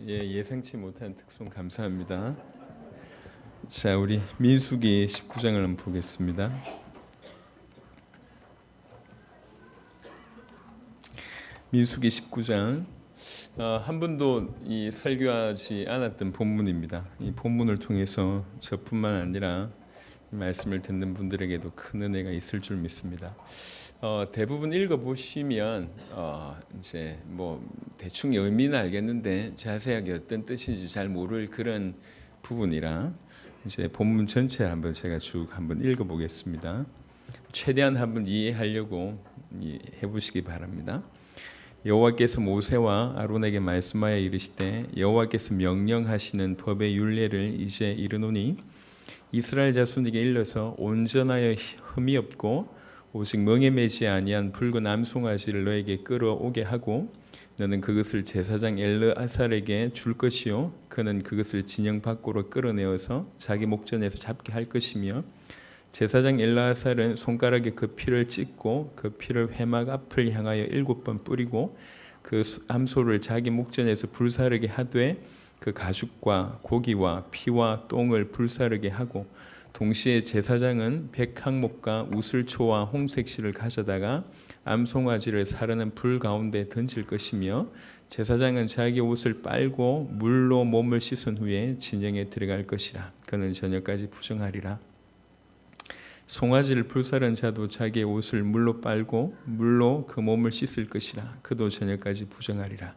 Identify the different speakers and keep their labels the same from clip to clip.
Speaker 1: 예상치 못한 특송 감사합니다. 자, 우리 민수기 19장을 한번 보겠습니다. 민수기 19장 한 번도 이 설교하지 않았던 본문입니다. 이 본문을 통해서 저뿐만 아니라 이 말씀을 듣는 분들에게도 큰 은혜가 있을 줄 믿습니다. 대부분 읽어보시면 이제 뭐 대충 의미는 알겠는데 자세하게 어떤 뜻인지 잘 모를 그런 부분이라 이제 본문 전체를 한번 제가 쭉 한번 읽어보겠습니다. 최대한 한번 이해하려고 해보시기 바랍니다. 여호와께서 모세와 아론에게 말씀하여 이르시되 여호와께서 명령하시는 법의 율례를 이제 이르노니 이스라엘 자손에게 일러서 온전하여 흠이 없고 오직 멍에 매지 아니한 붉은 암송아지를 너에게 끌어오게 하고 너는 그것을 제사장 엘르아살에게 줄 것이요 그는 그것을 진영 밖으로 끌어내어서 자기 목전에서 잡게 할 것이며 제사장 엘르아살은 손가락에 그 피를 찢고 그 피를 회막 앞을 향하여 7번 뿌리고 그 암소를 자기 목전에서 불사르게 하되 그 가죽과 고기와 피와 똥을 불사르게 하고 동시에 제사장은 백항목과 우슬초와 홍색실을 가져다가 암송아지를 사르는 불 가운데 던질 것이며 제사장은 자기 옷을 빨고 물로 몸을 씻은 후에 진영에 들어갈 것이라. 그는 저녁까지 부정하리라. 송아지를 불사른 자도 자기의 옷을 물로 빨고 물로 그 몸을 씻을 것이라. 그도 저녁까지 부정하리라.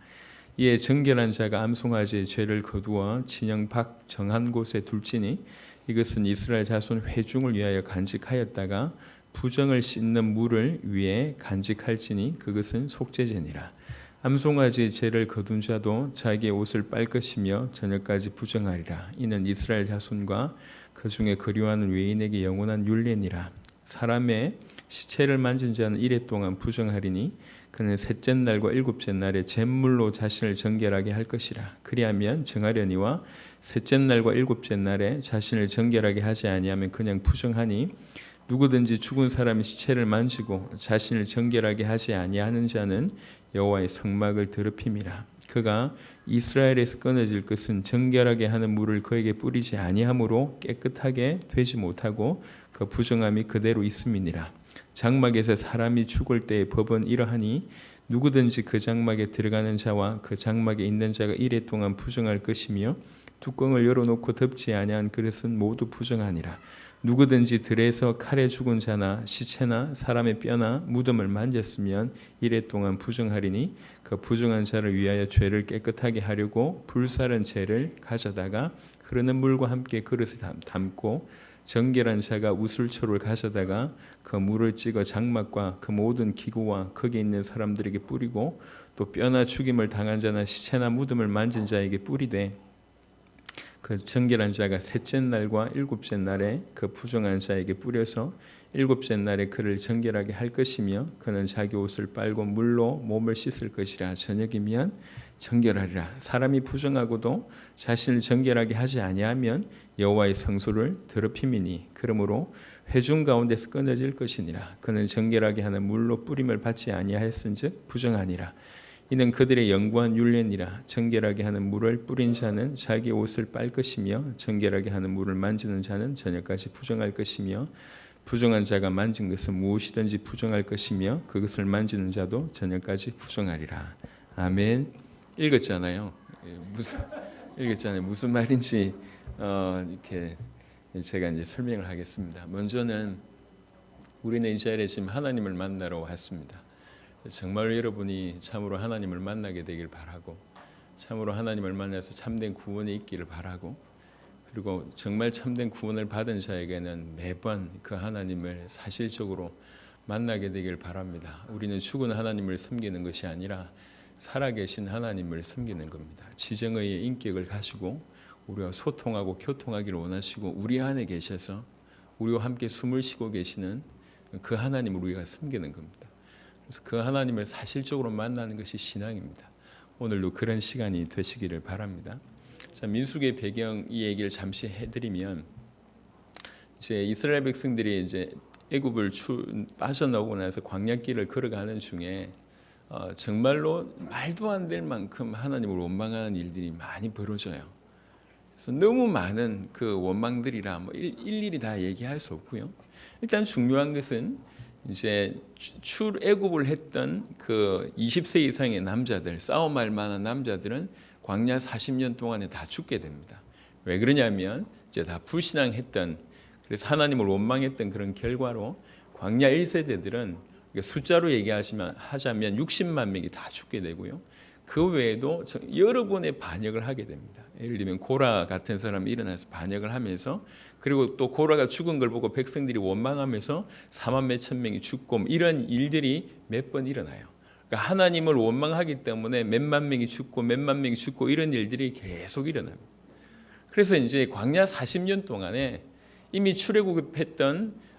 Speaker 1: 이에 정결한 자가 암송아지의 죄를 거두어 진영 밖 정한 곳에 둘지니 이것은 이스라엘 자손 회중을 위하여 간직하였다가 부정을 씻는 물을 위해 간직할지니 그것은 속죄제니라. 암송아지의 죄를 거둔 자도 자기의 옷을 빨 것이며 저녁까지 부정하리라. 이는 이스라엘 자손과 그 중에 거류하는 외인에게 영원한 율례니라. 사람의 시체를 만진 자는 이레 동안 부정하리니 그는 셋째 날과 일곱째 날에 잿물로 자신을 정결하게 할 것이라. 그리하면 정하려니와 셋째 날과 일곱째 날에 자신을 정결하게 하지 아니하면 그냥 부정하니 누구든지 죽은 사람의 시체를 만지고 자신을 정결하게 하지 아니하는 자는 여호와의 성막을 더럽힘이라. 그가 이스라엘에서 끊어질 것은 정결하게 하는 물을 그에게 뿌리지 아니하므로 깨끗하게 되지 못하고 그 부정함이 그대로 있음이니라. 장막에서 사람이 죽을 때의 법은 이러하니 누구든지 그 장막에 들어가는 자와 그 장막에 있는 자가 이레 동안 부정할 것이며 뚜껑을 열어놓고 덮지 아니한 그릇은 모두 부정하니라. 누구든지 들에서 칼에 죽은 자나 시체나 사람의 뼈나 무덤을 만졌으면 이레 동안 부정하리니 그 부정한 자를 위하여 죄를 깨끗하게 하려고 불사른 재를 가져다가 흐르는 물과 함께 그릇에 담고 정결한 자가 우슬초를 가져다가 그 물을 찍어 장막과 그 모든 기구와 거기 있는 사람들에게 뿌리고 또 뼈나 죽임을 당한 자나 시체나 무덤을 만진 자에게 뿌리되 그 정결한 자가 셋째 날과 일곱째 날에 그 부정한 자에게 뿌려서 일곱째 날에 그를 정결하게 할 것이며 그는 자기 옷을 빨고 물로 몸을 씻을 것이라. 저녁이면 정결하리라. 사람이 부정하고도 자신을 정결하게 하지 아니하면 여호와의 성소를 더럽힘이니 그러므로 회중 가운데서 끊어질 것이니라. 그는 정결하게 하는 물로 뿌림을 받지 아니하였은즉 부정하니라. 이는 그들의 영구한 율례니라. 정결하게 하는 물을 뿌린 자는 자기 옷을 빨 것이며 정결하게 하는 물을 만지는 자는 저녁까지 부정할 것이며 부정한 자가 만진 것은 무엇이든지 부정할 것이며 그것을 만지는 자도 저녁까지 부정하리라. 아멘. 읽었잖아요. 무슨 말인지 이렇게 제가 이제 설명을 하겠습니다. 먼저는 우리는 이 자리에 지금 하나님을 만나러 왔습니다. 정말 여러분이 참으로 하나님을 만나게 되길 바라고 참으로 하나님을 만나서 참된 구원이 있기를 바라고 그리고 정말 참된 구원을 받은 자에게는 매번 그 하나님을 사실적으로 만나게 되길 바랍니다. 우리는 죽은 하나님을 섬기는 것이 아니라 살아계신 하나님을 섬기는 겁니다. 지정의의 인격을 가지고 우리와 소통하고 교통하기를 원하시고 우리 안에 계셔서 우리와 함께 숨을 쉬고 계시는 그 하나님을 우리가 섬기는 겁니다. 그래서 그 하나님을 사실적으로 만나는 것이 신앙입니다. 오늘도 그런 시간이 되시기를 바랍니다. 자, 민수기의 배경 이 얘기를 잠시 해드리면 이제 이스라엘 백성들이 이제 애굽을 빠져나오고 나서 광야길을 걸어가는 중에 정말로 말도 안 될 만큼 하나님을 원망하는 일들이 많이 벌어져요. 그래서 너무 많은 그 원망들이라 뭐 일일이 다 얘기할 수 없고요. 일단 중요한 것은 이제 출애굽을 했던 그 20세 이상의 남자들, 싸움할 만한 남자들은 광야 40년 동안에 다 죽게 됩니다. 왜 그러냐면 이제 다 불신앙했던, 그래서 하나님을 원망했던 그런 결과로 광야 1세대들은 숫자로 얘기하자면 60만 명이 다 죽게 되고요. 그 외에도 여러 번의 반역을 하게 됩니다. 예를 들면 고라 같은 사람이 일어나서 반역을 하면서, 그리고 또 고라가 죽은 걸 보고 백성들이 원망하면서 4만 몇천 명이 죽고 이런 일들이 몇 번 일어나요. 그러니까 하나님을 원망하기 때문에 몇만 명이 죽고 몇만 명이 죽고 이런 일들이 계속 일어납니다. 그래서 이제 광야 40년 동안에 이미 출애굽했던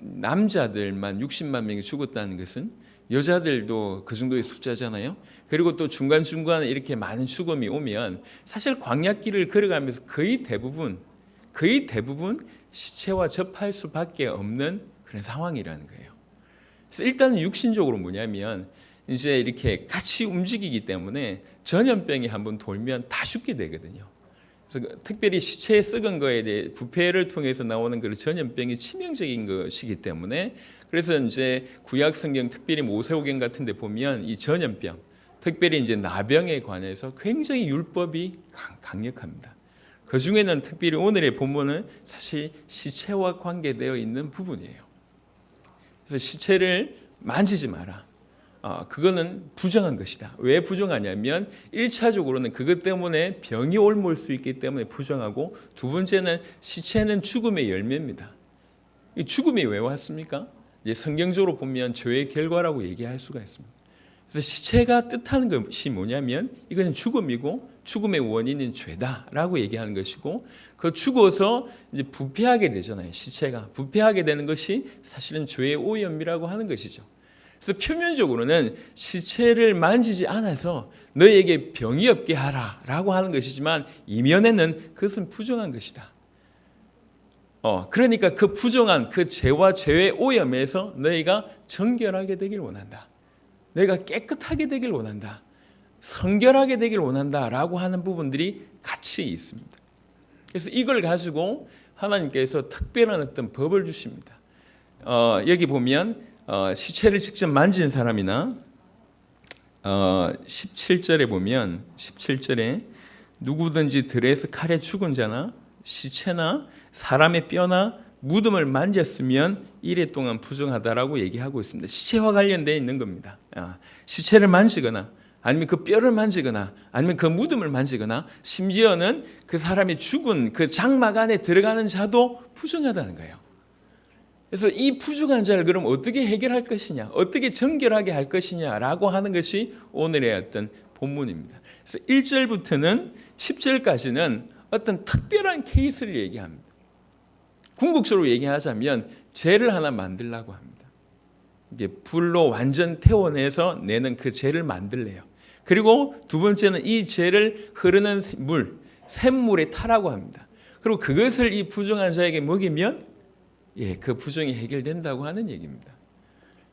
Speaker 1: 남자들만 60만 명이 죽었다는 것은 여자들도 그 정도의 숫자잖아요. 그리고 또 중간중간에 이렇게 많은 죽음이 오면 사실 광야길을 걸어가면서 거의 대부분 시체와 접할 수밖에 없는 그런 상황이라는 거예요. 그래서 일단은 육신적으로 뭐냐면 이제 이렇게 같이 움직이기 때문에 전염병이 한번 돌면 다 죽게 되거든요. 그래서 특별히 시체에 썩은 거에 대해 부패를 통해서 나오는 그 전염병이 치명적인 것이기 때문에, 그래서 이제 구약 성경 특별히 모세오경 같은 데 보면 이 전염병, 특별히 이제 나병에 관해서 굉장히 율법이 강력합니다. 그 중에는 특별히 오늘의 본문은 사실 시체와 관계되어 있는 부분이에요. 그래서 시체를 만지지 마라. 그거는 부정한 것이다. 왜 부정하냐면 1차적으로는 그것 때문에 병이 옮을 수 있기 때문에 부정하고, 두 번째는 시체는 죽음의 열매입니다. 이 죽음이 왜 왔습니까? 이제 성경적으로 보면 죄의 결과라고 얘기할 수가 있습니다. 그래서 시체가 뜻하는 것이 뭐냐면 이건 죽음이고 죽음의 원인은 죄다라고 얘기하는 것이고, 그 죽어서 이제 부패하게 되잖아요. 시체가 부패하게 되는 것이 사실은 죄의 오염이라고 하는 것이죠. 그래서 표면적으로는 시체를 만지지 않아서 너에게 병이 없게 하라라고 하는 것이지만 이면에는 그것은 부정한 것이다. 그러니까 그 부정한 그 죄와 죄의 오염에서 너희가 정결하게 되길 원한다. 너희가 깨끗하게 되길 원한다. 성결하게 되길 원한다라고 하는 부분들이 같이 있습니다. 그래서 이걸 가지고 하나님께서 특별한 어떤 법을 주십니다. 여기 보면 시체를 직접 만지는 사람이나 17절에 보면 17절에 누구든지 들에서 칼에 죽은 자나 시체나 사람의 뼈나 무덤을 만졌으면 이래 동안 부정하다라고 얘기하고 있습니다. 시체와 관련되어 있는 겁니다. 시체를 만지거나 아니면 그 뼈를 만지거나 아니면 그 무덤을 만지거나 심지어는 그 사람이 죽은 그 장막 안에 들어가는 자도 부정하다는 거예요. 그래서 이 부정한 자를 그럼 어떻게 해결할 것이냐, 어떻게 정결하게 할 것이냐라고 하는 것이 오늘의 어떤 본문입니다. 그래서 1절부터는 10절까지는 어떤 특별한 케이스를 얘기합니다. 궁극적으로 얘기하자면 죄를 하나 만들려고 합니다. 이게 불로 완전 태워내서 내는 그 죄를 만들래요. 그리고 두 번째는 이 죄를 흐르는 물, 샘물에 타라고 합니다. 그리고 그것을 이 부정한 자에게 먹이면 그 부정이 해결된다고 하는 얘기입니다.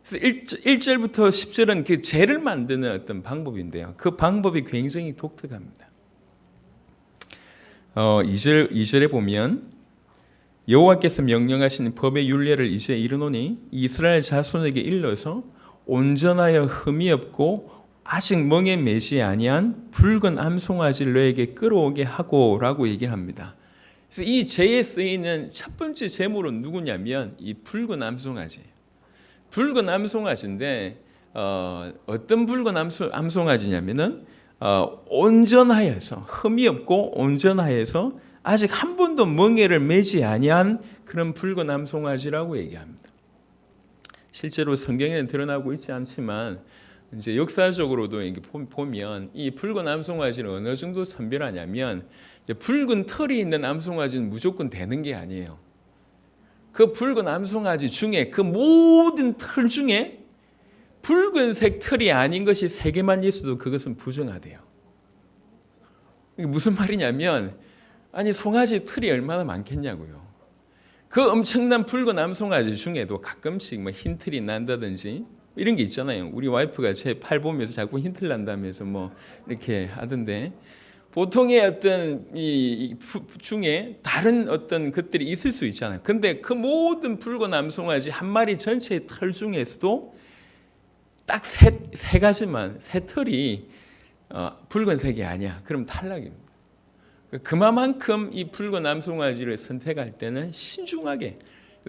Speaker 1: 그래서 1절부터 10절은 그 죄를 만드는 어떤 방법인데요. 그 방법이 굉장히 독특합니다. 2절에 보면 여호와께서 명령하신 법의 율례를 이제 이르노니 이스라엘 자손에게 일러서 온전하여 흠이 없고 아직 멍에 매지 아니한 붉은 암송아지를 너에게 끌어오게 하고라고 얘기를 합니다. 그래서 이 죄에 쓰이는 첫 번째 제물은 누구냐면 이 붉은 암송아지예요. 붉은 암송아지인데 어떤 붉은 암송아지냐면은 온전하여서 흠이 없고 온전하여서 아직 한 번도 멍에를 매지 아니한 그런 붉은 암송아지라고 얘기합니다. 실제로 성경에는 드러나고 있지 않지만 이제 역사적으로도 보면 이 붉은 암송아지는 어느 정도 선별하냐면 붉은 털이 있는 암송아지는 무조건 되는 게 아니에요. 그 붉은 암송아지 중에 그 모든 털 중에 붉은색 털이 아닌 것이 3개만 있어도 그것은 부정하대요. 이게 무슨 말이냐면 아니 송아지 털이 얼마나 많겠냐고요. 그 엄청난 붉은 암송아지 중에도 가끔씩 뭐 흰 털이 난다든지 이런 게 있잖아요. 우리 와이프가 제 팔 보면서 자꾸 힌트를 난다면서 뭐 이렇게 하던데, 보통의 어떤 이 중에 다른 어떤 것들이 있을 수 있잖아요. 근데 그 모든 붉은 암송아지 한 마리 전체의 털 중에서도 딱 세 가지만, 세 털이 붉은색이 아니야. 그럼 탈락입니다. 그만큼 이 붉은 암송아지를 선택할 때는 신중하게,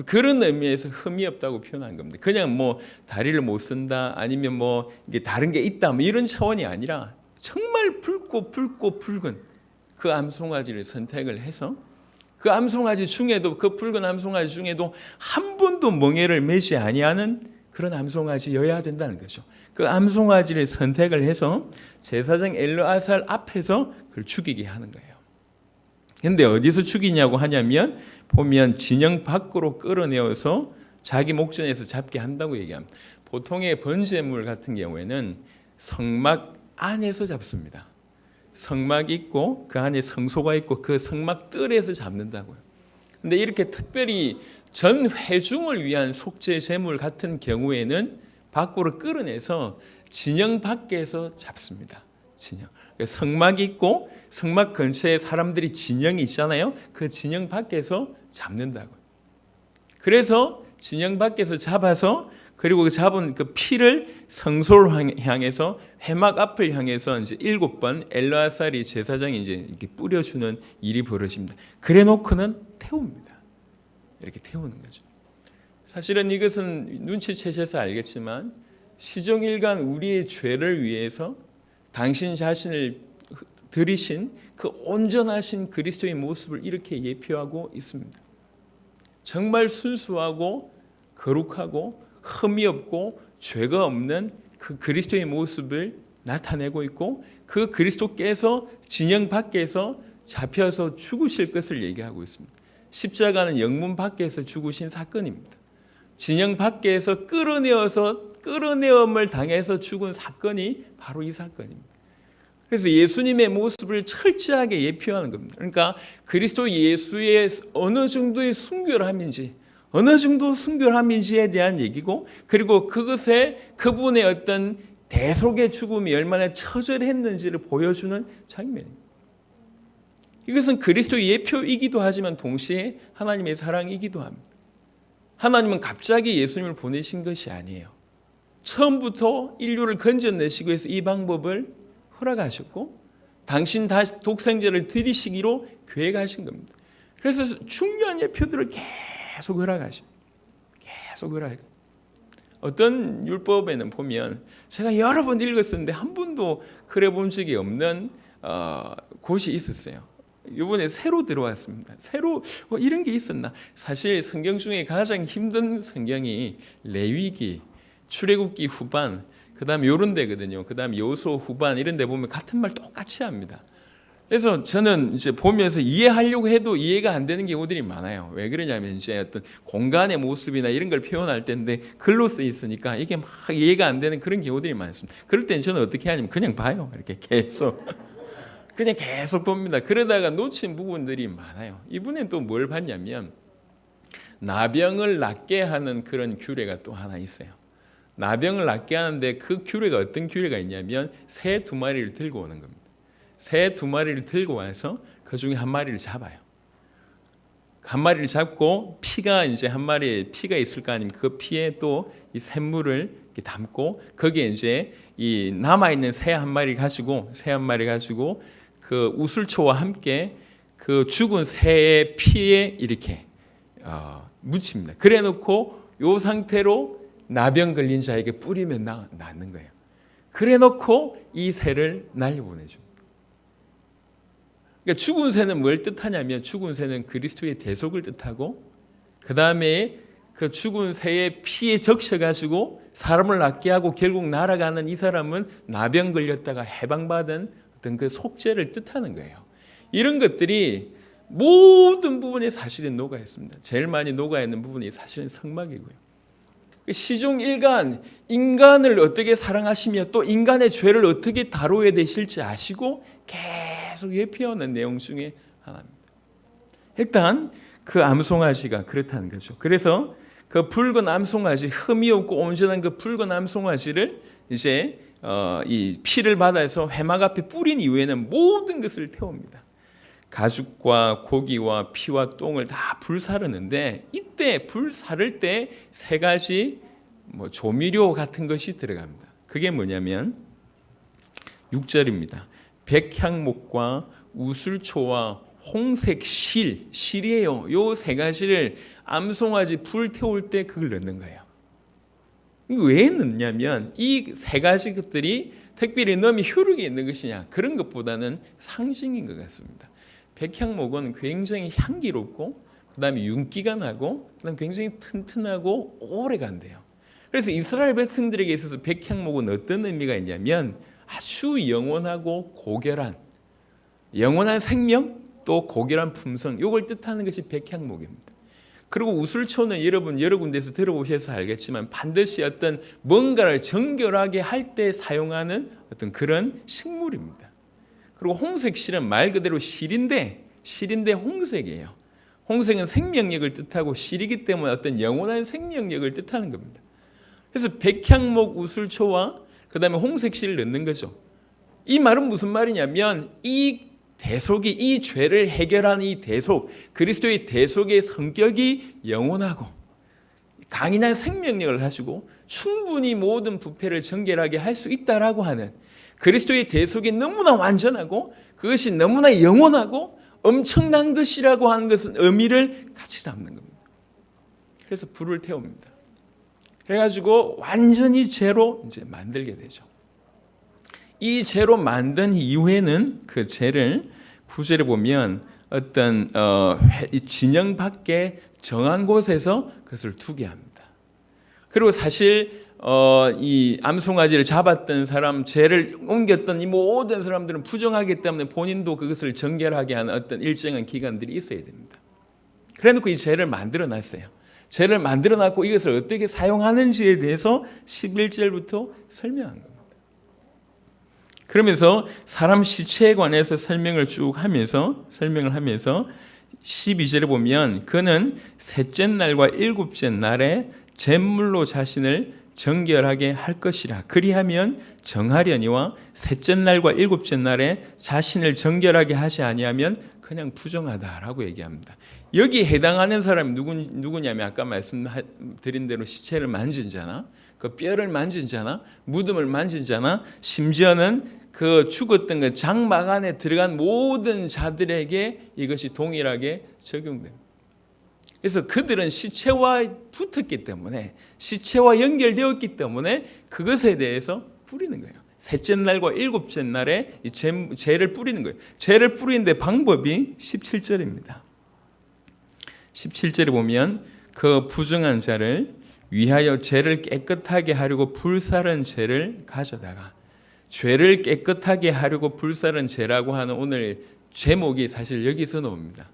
Speaker 1: 그런 의미에서 흠이 없다고 표현한 겁니다. 그냥 뭐 다리를 못 쓴다, 아니면 뭐 이게 다른 게 있다, 뭐 이런 차원이 아니라 정말 붉고 붉은 그 암송아지를 선택을 해서, 그 암송아지 중에도, 그 붉은 암송아지 중에도 한 번도 멍에를 매지 아니하는 그런 암송아지여야 된다는 거죠. 그 암송아지를 선택을 해서 제사장 엘르아살 앞에서 그걸 죽이게 하는 거예요. 근데 어디서 죽이냐고 하냐면, 보면 진영 밖으로 끌어내어서 자기 목전에서 잡게 한다고 얘기합니다. 보통의 번제물 같은 경우에는 성막 안에서 잡습니다. 성막이 있고 그 안에 성소가 있고 그 성막 뜰에서 잡는다고요. 근데 이렇게 특별히 전 회중을 위한 속죄 제물 같은 경우에는 밖으로 끌어내서 진영 밖에서 잡습니다. 진영. 성막이 있고 성막 근처에 사람들이 진영이 있잖아요. 그 진영 밖에서 잡는다고요. 그래서 진영 밖에서 잡아서, 그리고 그 잡은 그 피를 성소를 향해서, 회막 앞을 향해서 이제 7번 엘르아살이 제사장이 이제 이렇게 뿌려주는 일이 벌어집니다. 그래놓고는 태웁니다. 이렇게 태우는 거죠. 사실은 이것은 눈치채셔서 알겠지만, 시종일관 우리의 죄를 위해서 당신 자신을 들이신 그 온전하신 그리스도의 모습을 이렇게 예표하고 있습니다. 정말 순수하고 거룩하고 흠이 없고 죄가 없는 그 그리스도의 모습을 나타내고 있고, 그 그리스도께서 진영 밖에서 잡혀서 죽으실 것을 얘기하고 있습니다. 십자가는 영문 밖에서 죽으신 사건입니다. 진영 밖에서 끌어내음을 당해서 죽은 사건이 바로 이 사건입니다. 그래서 예수님의 모습을 철저하게 예표하는 겁니다. 그러니까 그리스도 예수의 어느 정도의 순결함인지, 어느 정도 순결함인지에 대한 얘기고, 그리고 그것에 그분의 어떤 대속의 죽음이 얼마나 처절했는지를 보여주는 장면입니다. 이것은 그리스도의 예표이기도 하지만 동시에 하나님의 사랑이기도 합니다. 하나님은 갑자기 예수님을 보내신 것이 아니에요. 처음부터 인류를 건져내시기 위해서 이 방법을 허락하셨고, 당신 독생자를 드리시기로 계획하신 겁니다. 그래서 중요한 예표들을 계속 허락하십니다. 계속 허락하십니다. 어떤 율법에는 보면, 제가 여러 번 읽었었는데 한 번도 그래 본 적이 없는 곳이 있었어요. 이번에 새로 들어왔습니다. 새로 이런 게 있었나? 사실 성경 중에 가장 힘든 성경이 레위기, 출애굽기 후반, 그다음 요런 데거든요. 그다음 여호수아 후반, 이런 데 보면 같은 말 똑같이 합니다. 그래서 저는 이제 보면서 이해하려고 해도 이해가 안 되는 경우들이 많아요. 왜 그러냐면 이제 어떤 공간의 모습이나 이런 걸 표현할 때인데 글로 쓰여 있으니까 이게 막 이해가 안 되는 그런 경우들이 많습니다. 그럴 땐 저는 어떻게 하냐면 그냥 봐요. 이렇게 계속 그냥 계속 봅니다. 그러다가 놓친 부분들이 많아요. 이번엔 또 뭘 봤냐면, 나병을 낫게 하는 그런 규례가 또 하나 있어요. 나병을 낫게 하는데 그 규례가 어떤 규례가 있냐면, 새 2마리를 들고 오는 겁니다. 새 2마리를 들고 와서 그 중에 한 마리를 잡아요. 한 마리를 잡고 피가 이제 한 마리에 피가 있을 거 아닙니까? 그 피에 또 이 샘물을 담고 거기에 이제 이 남아 있는 새 한 마리 가지고 그 우슬초와 함께 그 죽은 새의 피에 이렇게 묻힙니다. 그래놓고 이 상태로 나병 걸린 자에게 뿌리면 낫는 거예요. 그래놓고 이 새를 날려보내줍니다. 그러니까 죽은 새는 뭘 뜻하냐면, 죽은 새는 그리스도의 대속을 뜻하고, 그 다음에 그 죽은 새의 피에 적셔가지고 사람을 낫게 하고 결국 날아가는 이 사람은 나병 걸렸다가 해방받은 어떤 그 속죄를 뜻하는 거예요. 이런 것들이 모든 부분에 사실은 녹아 있습니다. 제일 많이 녹아 있는 부분이 사실은 성막이고요. 시종일관 인간을 어떻게 사랑하시며 또 인간의 죄를 어떻게 다루어야 되실지 아시고 계속 예표하는 내용 중에 하나입니다. 일단 그 암송아지가 그렇다는 거죠. 그래서 그 붉은 암송아지, 흠이 없고 온전한 그 붉은 암송아지를 이제 이 피를 받아서 회막 앞에 뿌린 이후에는 모든 것을 태웁니다. 가죽과 고기와 피와 똥을 다 불사르는데, 이때 불사를 때 세 가지 조미료 같은 것이 들어갑니다. 그게 뭐냐면 6절입니다. 백향목과 우슬초와 홍색 실이에요. 요 세 가지를 암송아지 불 태울 때 그걸 넣는 거예요. 왜 넣냐면 이 세 가지 것들이 특별히 너무 효력이 있는 것이냐, 그런 것보다는 상징인 것 같습니다. 백향목은 굉장히 향기롭고, 그 다음에 윤기가 나고, 그 다음에 굉장히 튼튼하고 오래 간대요. 그래서 이스라엘 백성들에게 있어서 백향목은 어떤 의미가 있냐면 아주 영원하고 고결한, 영원한 생명, 또 고결한 품성, 이걸 뜻하는 것이 백향목입니다. 그리고 우슬초는 여러분 여러 군데에서 들어보셔서 알겠지만 반드시 어떤 뭔가를 정결하게 할 때 사용하는 어떤 그런 식물입니다. 그리고 홍색 실은 말 그대로 실인데 홍색이에요. 홍색은 생명력을 뜻하고 실이기 때문에 어떤 영원한 생명력을 뜻하는 겁니다. 그래서 백향목, 우슬초와 그 다음에 홍색 실을 넣는 거죠. 이 말은 무슨 말이냐면 이 대속이, 이 죄를 해결하는 이 대속, 그리스도의 대속의 성격이 영원하고 강인한 생명력을 가지고 충분히 모든 부패를 정결하게 할 수 있다라고 하는, 그리스도의 대속이 너무나 완전하고 그것이 너무나 영원하고 엄청난 것이라고 하는 것은 의미를 같이 담는 겁니다. 그래서 불을 태웁니다. 그래가지고 완전히 죄로 이제 만들게 되죠. 이 죄로 만든 이후에는 그 죄를 9절에 보면 어떤 진영 밖에 정한 곳에서 그것을 두게 합니다. 그리고 사실 이 암송아지를 잡았던 사람, 죄를 옮겼던 이 모든 사람들은 부정하기 때문에 본인도 그것을 정결하게 하는 어떤 일정한 기간들이 있어야 됩니다. 그래놓고 이 죄를 만들어 놨어요. 죄를 만들어 놨고 이것을 어떻게 사용하는지에 대해서 11절부터 설명한 겁니다. 그러면서 사람 시체에 관해서 설명을 하면서 12절에 보면 그는 셋째 날과 일곱째 날에 제물로 자신을 정결하게 할 것이라. 그리하면 정하려니와 셋째 날과 일곱째 날에 자신을 정결하게 하지 아니하면 그냥 부정하다라고 얘기합니다. 여기에 해당하는 사람이 누구냐면 아까 말씀드린 대로 시체를 만진 자나, 그 뼈를 만진 자나, 무덤을 만진 자나, 심지어는 그 죽었던 그 장막 안에 들어간 모든 자들에게 이것이 동일하게 적용됩니다. 그래서 그들은 시체와 붙었기 때문에, 시체와 연결되었기 때문에 그것에 대해서 뿌리는 거예요. 셋째 날과 일곱째 날에 이 죄를 뿌리는 거예요. 죄를 뿌리는데 방법이 17절입니다. 17절에 보면 그 부정한 자를 위하여 죄를 깨끗하게 하려고 불사른 죄를 가져다가, 죄를 깨끗하게 하려고 불사른 죄라고 하는 오늘 제목이 사실 여기서 나옵니다.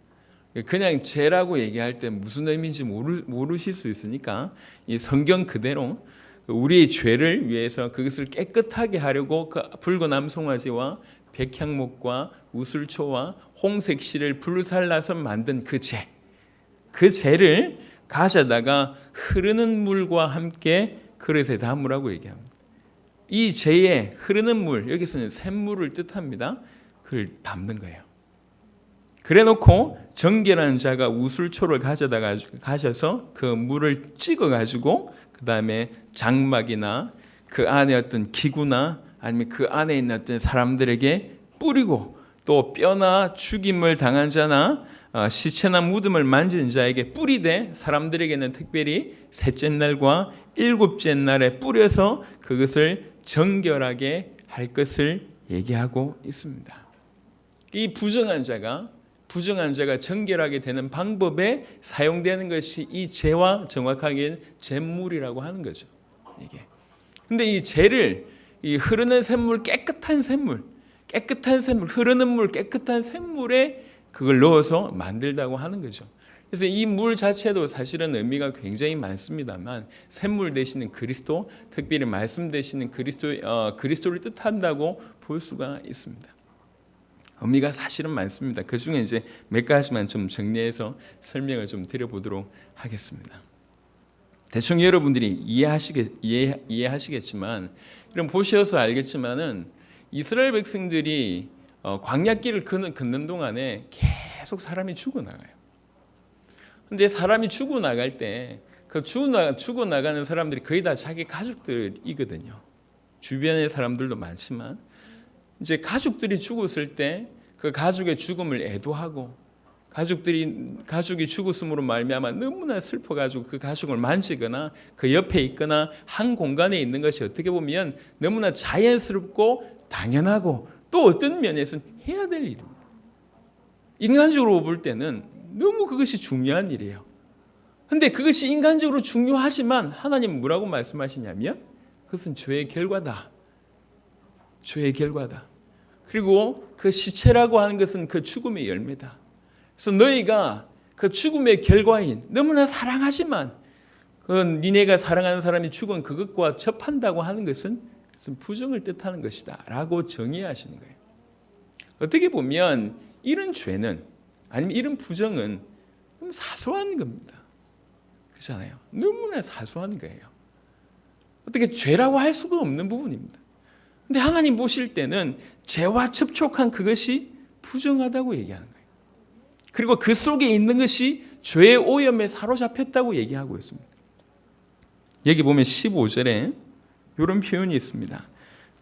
Speaker 1: 그냥 죄라고 얘기할 때 무슨 의미인지 모르실 수 있으니까 이 성경 그대로 우리의 죄를 위해서 그것을 깨끗하게 하려고 그 붉은 암송아지와 백향목과 우슬초와 홍색 실을 불살라서 만든 그 죄, 그 죄를 가져다가 흐르는 물과 함께 그릇에 담으라고 얘기합니다. 이 죄에 흐르는 물, 여기서는 샘물을 뜻합니다. 그걸 담는 거예요. 그래놓고 정결한 자가 우슬초를 가져서 그 물을 찍어가지고 그 다음에 장막이나 그 안에 어떤 기구나 아니면 그 안에 있는 어떤 사람들에게 뿌리고, 또 뼈나 죽임을 당한 자나 시체나 무덤을 만진 자에게 뿌리되, 사람들에게는 특별히 셋째 날과 일곱째 날에 뿌려서 그것을 정결하게 할 것을 얘기하고 있습니다. 이 부정한 자가 정결하게 되는 방법에 사용되는 것이 이 죄와 정확하게 잿물이라고 하는 거죠. 이게. 근데 이 죄를 이 흐르는 샘물, 깨끗한 샘물, 흐르는 물, 깨끗한 샘물에 그걸 넣어서 만들다고 하는 거죠. 그래서 이 물 자체도 사실은 의미가 굉장히 많습니다만, 샘물 되시는 그리스도, 특별히 말씀 되시는 그리스도를 뜻한다고 볼 수가 있습니다. 의미가 사실은 많습니다. 그 중에 이제 몇 가지만 좀 정리해서 설명을 좀 드려보도록 하겠습니다. 대충 여러분들이 이해하시겠지만, 이런 보셔서 알겠지만은 이스라엘 백성들이 광야길을 걷는 동안에 계속 사람이 죽어나가요. 근데 사람이 죽어나갈 때 그 죽어나가는 사람들이 거의 다 자기 가족들이거든요. 주변의 사람들도 많지만 이제 가족들이 죽었을 때 그 가족의 죽음을 애도하고 가족이 죽었음으로 말미암아 너무나 슬퍼가지고 그 가족을 만지거나 그 옆에 있거나 한 공간에 있는 것이 어떻게 보면 너무나 자연스럽고 당연하고 또 어떤 면에서는 해야 될 일입니다. 인간적으로 볼 때는 너무 그것이 중요한 일이에요. 근데 그것이 인간적으로 중요하지만 하나님은 뭐라고 말씀하시냐면 그것은 죄의 결과다. 죄의 결과다. 그리고 그 시체라고 하는 것은 그 죽음의 열매다. 그래서 너희가 그 죽음의 결과인 너무나 사랑하지만 그 니네가 사랑하는 사람이 죽은 그것과 접한다고 하는 것은 부정을 뜻하는 것이다 라고 정의하시는 거예요. 어떻게 보면 이런 죄는 아니면 이런 부정은 너무 사소한 겁니다. 그렇잖아요. 너무나 사소한 거예요. 어떻게 죄라고 할 수가 없는 부분입니다. 근데 하나님 보실 때는 죄와 접촉한 그것이 부정하다고 얘기하는 거예요. 그리고 그 속에 있는 것이 죄의 오염에 사로잡혔다고 얘기하고 있습니다. 여기 보면 15절에 이런 표현이 있습니다.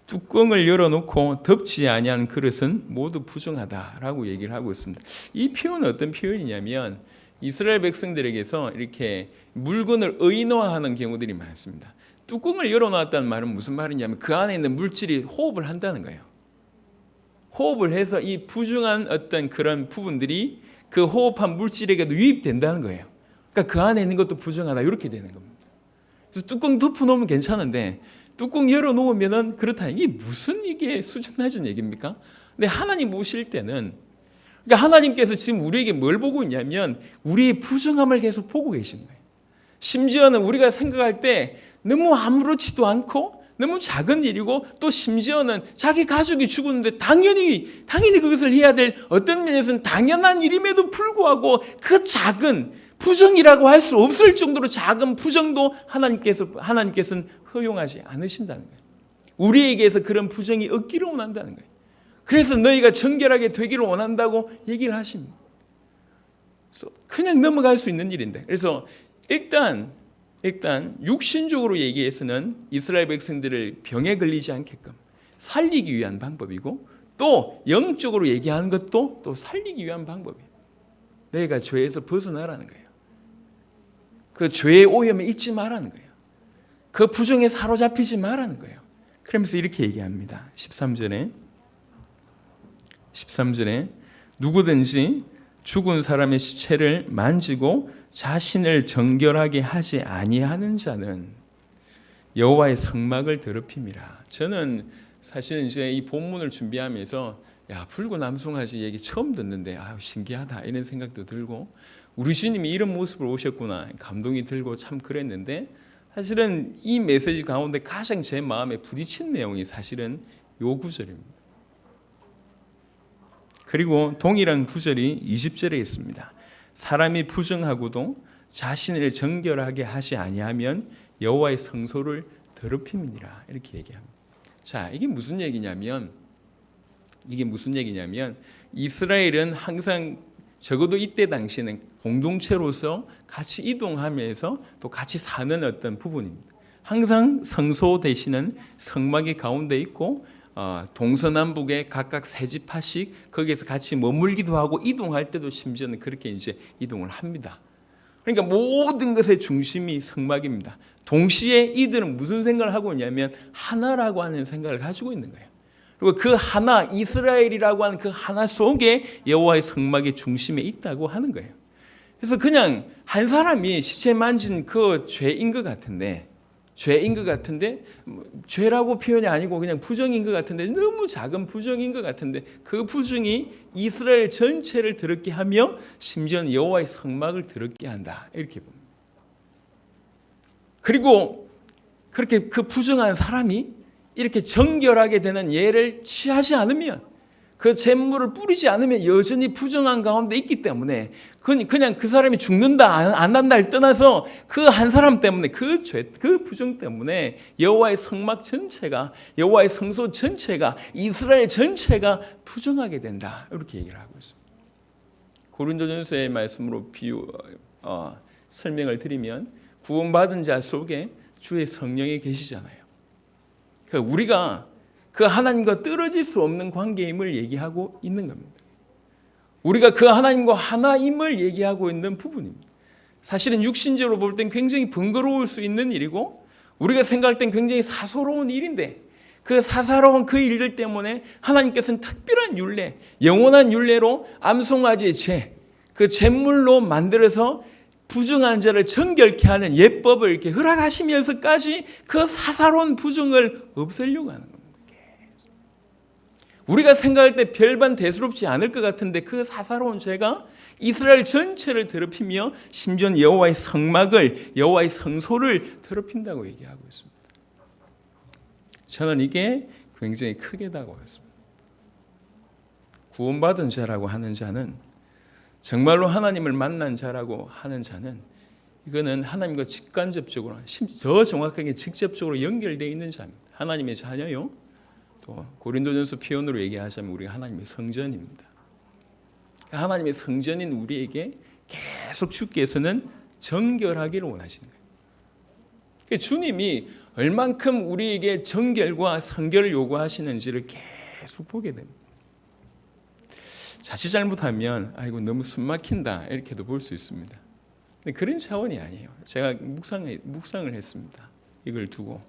Speaker 1: 뚜껑을 열어놓고 덮지 아니한 그릇은 모두 부정하다라고 얘기를 하고 있습니다. 이 표현은 어떤 표현이냐면 이스라엘 백성들에게서 이렇게 물건을 의인화하는 경우들이 많습니다. 뚜껑을 열어놨다는 말은 무슨 말이냐면 그 안에 있는 물질이 호흡을 한다는 거예요. 호흡을 해서 이 부정한 어떤 그런 부분들이 그 호흡한 물질에게도 유입된다는 거예요. 그러니까 그 안에 있는 것도 부정하다 이렇게 되는 겁니다. 그래서 뚜껑 덮어놓으면 괜찮은데 뚜껑 열어놓으면 그렇다. 이게 무슨 이게 수준 낮은 얘기입니까? 근데 하나님 보실 때는 그러니까 하나님께서 지금 우리에게 뭘 보고 있냐면 우리의 부정함을 계속 보고 계신 거예요. 심지어는 우리가 생각할 때 너무 아무렇지도 않고 너무 작은 일이고 또 심지어는 자기 가족이 죽었는데 당연히 그것을 해야 될 어떤 면에서는 당연한 일임에도 불구하고 그 작은 부정이라고 할 수 없을 정도로 작은 부정도 하나님께서는 허용하지 않으신다는 거예요. 우리에게서 그런 부정이 없기를 원한다는 거예요. 그래서 너희가 정결하게 되기를 원한다고 얘기를 하십니다. 그래서 그냥 넘어갈 수 있는 일인데 그래서 일단 육신적으로 얘기해서는 이스라엘 백성들을 병에 걸리지 않게끔 살리기 위한 방법이고 또 영적으로 얘기하는 것도 또 살리기 위한 방법이에요. 너희가 죄에서 벗어나라는 거예요. 그 죄의 오염에 있지 말라는 거예요. 그 부정에 사로잡히지 말라는 거예요. 그러면서 이렇게 얘기합니다. 13절에 누구든지 죽은 사람의 시체를 만지고 자신을 정결하게 하지 아니하는 자는 여호와의 성막을 더럽힘이라. 저는 사실은 이제 이 본문을 준비하면서 불구남성하지 얘기 처음 듣는데 신기하다 이런 생각도 들고 우리 주님이 이런 모습으로 오셨구나 감동이 들고 참 그랬는데 사실은 이 메시지 가운데 가장 제 마음에 부딪힌 내용이 사실은 요 구절입니다. 그리고 동일한 구절이 20절에 있습니다. 사람이 부정하고도 자신을 정결하게 하지 아니하면 여호와의 성소를 더럽힘이니라 이렇게 얘기합니다. 자, 이게 무슨 얘기냐면 이스라엘은 항상 적어도 이때 당시에는 공동체로서 같이 이동하면서 또 같이 사는 어떤 부분입니다. 항상 성소 되시는 성막이 가운데 있고 동서남북에 각각 세 지파씩 거기에서 같이 머물기도 하고 이동할 때도 심지어는 그렇게 이제 이동을 합니다. 그러니까 모든 것의 중심이 성막입니다. 동시에 이들은 무슨 생각을 하고 있냐면 하나라고 하는 생각을 가지고 있는 거예요. 그리고 그 하나 이스라엘이라고 하는 그 하나 속에 여호와의 성막의 중심에 있다고 하는 거예요. 그래서 그냥 한 사람이 시체 만진 그 죄인 것 같은데 죄라고 표현이 아니고 그냥 부정인 것 같은데 너무 작은 부정인 것 같은데 그 부정이 이스라엘 전체를 더럽게 하며 심지어는 여호와의 성막을 더럽게 한다 이렇게 봅니다. 그리고 그렇게 그 부정한 사람이 이렇게 정결하게 되는 예를 취하지 않으면 그 잿물을 뿌리지 않으면 여전히 부정한 가운데 있기 때문에 그냥 그 사람이 죽는다 안 한다를 떠나서 그 한 사람 때문에 그 부정 때문에 여호와의 성막 전체가, 여호와의 성소 전체가, 이스라엘 전체가 부정하게 된다, 이렇게 얘기를 하고 있습니다. 고린도전서의 말씀으로 설명을 드리면 구원받은 자 속에 주의 성령이 계시잖아요. 그러니까 우리가 그 하나님과 떨어질 수 없는 관계임을 얘기하고 있는 겁니다. 우리가 그 하나님과 하나임을 얘기하고 있는 부분입니다. 사실은 육신적으로 볼 땐 굉장히 번거로울 수 있는 일이고 우리가 생각할 땐 굉장히 사소로운 일인데 그 사사로운 그 일들 때문에 하나님께서는 특별한 율례, 영원한 율례로 암송아지의 제, 그 잿물로 만들어서 부정한 자를 정결케 하는 예법을 이렇게 허락하시면서까지 그 사사로운 부정을 없애려고 하는 겁니다. 우리가 생각할 때 별반 대수롭지 않을 것 같은데 그 사사로운 죄가 이스라엘 전체를 더럽히며 심지어 여호와의 성막을, 여호와의 성소를 더럽힌다고 얘기하고 있습니다. 저는 이게 굉장히 크게 다가왔습니다. 구원받은 자라고 하는 자는, 정말로 하나님을 만난 자라고 하는 자는, 이거는 하나님과 직간접적으로, 더 정확하게 직접적으로 연결되어 있는 자입니다. 하나님의 자녀요. 또 고린도전서 표현으로 얘기하자면 우리가 하나님의 성전입니다. 하나님의 성전인 우리에게 계속 주께서는 정결하기를 원하시는 거예요. 주님이 얼만큼 우리에게 정결과 성결을 요구하시는지를 계속 보게 됩니다. 자칫 잘못하면 아이고 너무 숨막힌다 이렇게도 볼 수 있습니다. 근데 그런 차원이 아니에요. 제가 묵상을 했습니다. 이걸 두고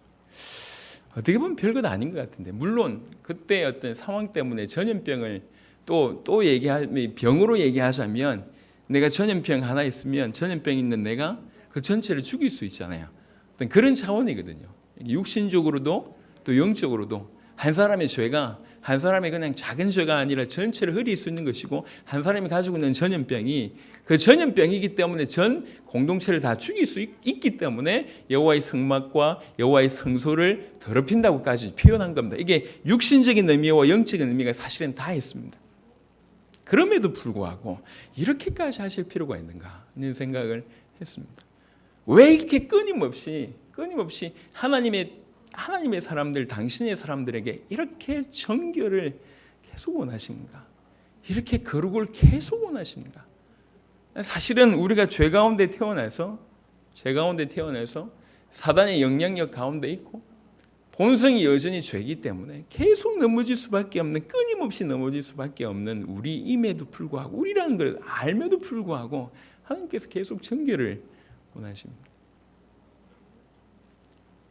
Speaker 1: 어떻게 보면 별것 아닌 것 같은데, 물론 그때 어떤 상황 때문에 전염병을 또 병으로 얘기하자면, 내가 전염병 하나 있으면 전염병 있는 내가 그 전체를 죽일 수 있잖아요. 어떤 그런 차원이거든요. 육신적으로도 또 영적으로도 한 사람의 죄가 한 사람의 그냥 작은 죄가 아니라 전체를 흐릴 수 있는 것이고, 한 사람이 가지고 있는 전염병이 그 전염병이기 때문에 전 공동체를 다 죽일 수 있기 때문에 여호와의 성막과 여호와의 성소를 더럽힌다고까지 표현한 겁니다. 이게 육신적인 의미와 영적인 의미가 사실은 다 있습니다. 그럼에도 불구하고 이렇게까지 하실 필요가 있는가 하는 생각을 했습니다. 왜 이렇게 끊임없이 하나님의 사람들, 당신의 사람들에게 이렇게 정결을 계속 원하시는가? 이렇게 거룩을 계속 원하시는가? 사실은 우리가 죄 가운데 태어나서 사단의 영향력 가운데 있고 본성이 여전히 죄이기 때문에 계속 넘어질 수밖에 없는, 끊임없이 넘어질 수밖에 없는 우리임에도 불구하고, 우리라는 걸 알면도 불구하고 하나님께서 계속 정결을 원하십니다.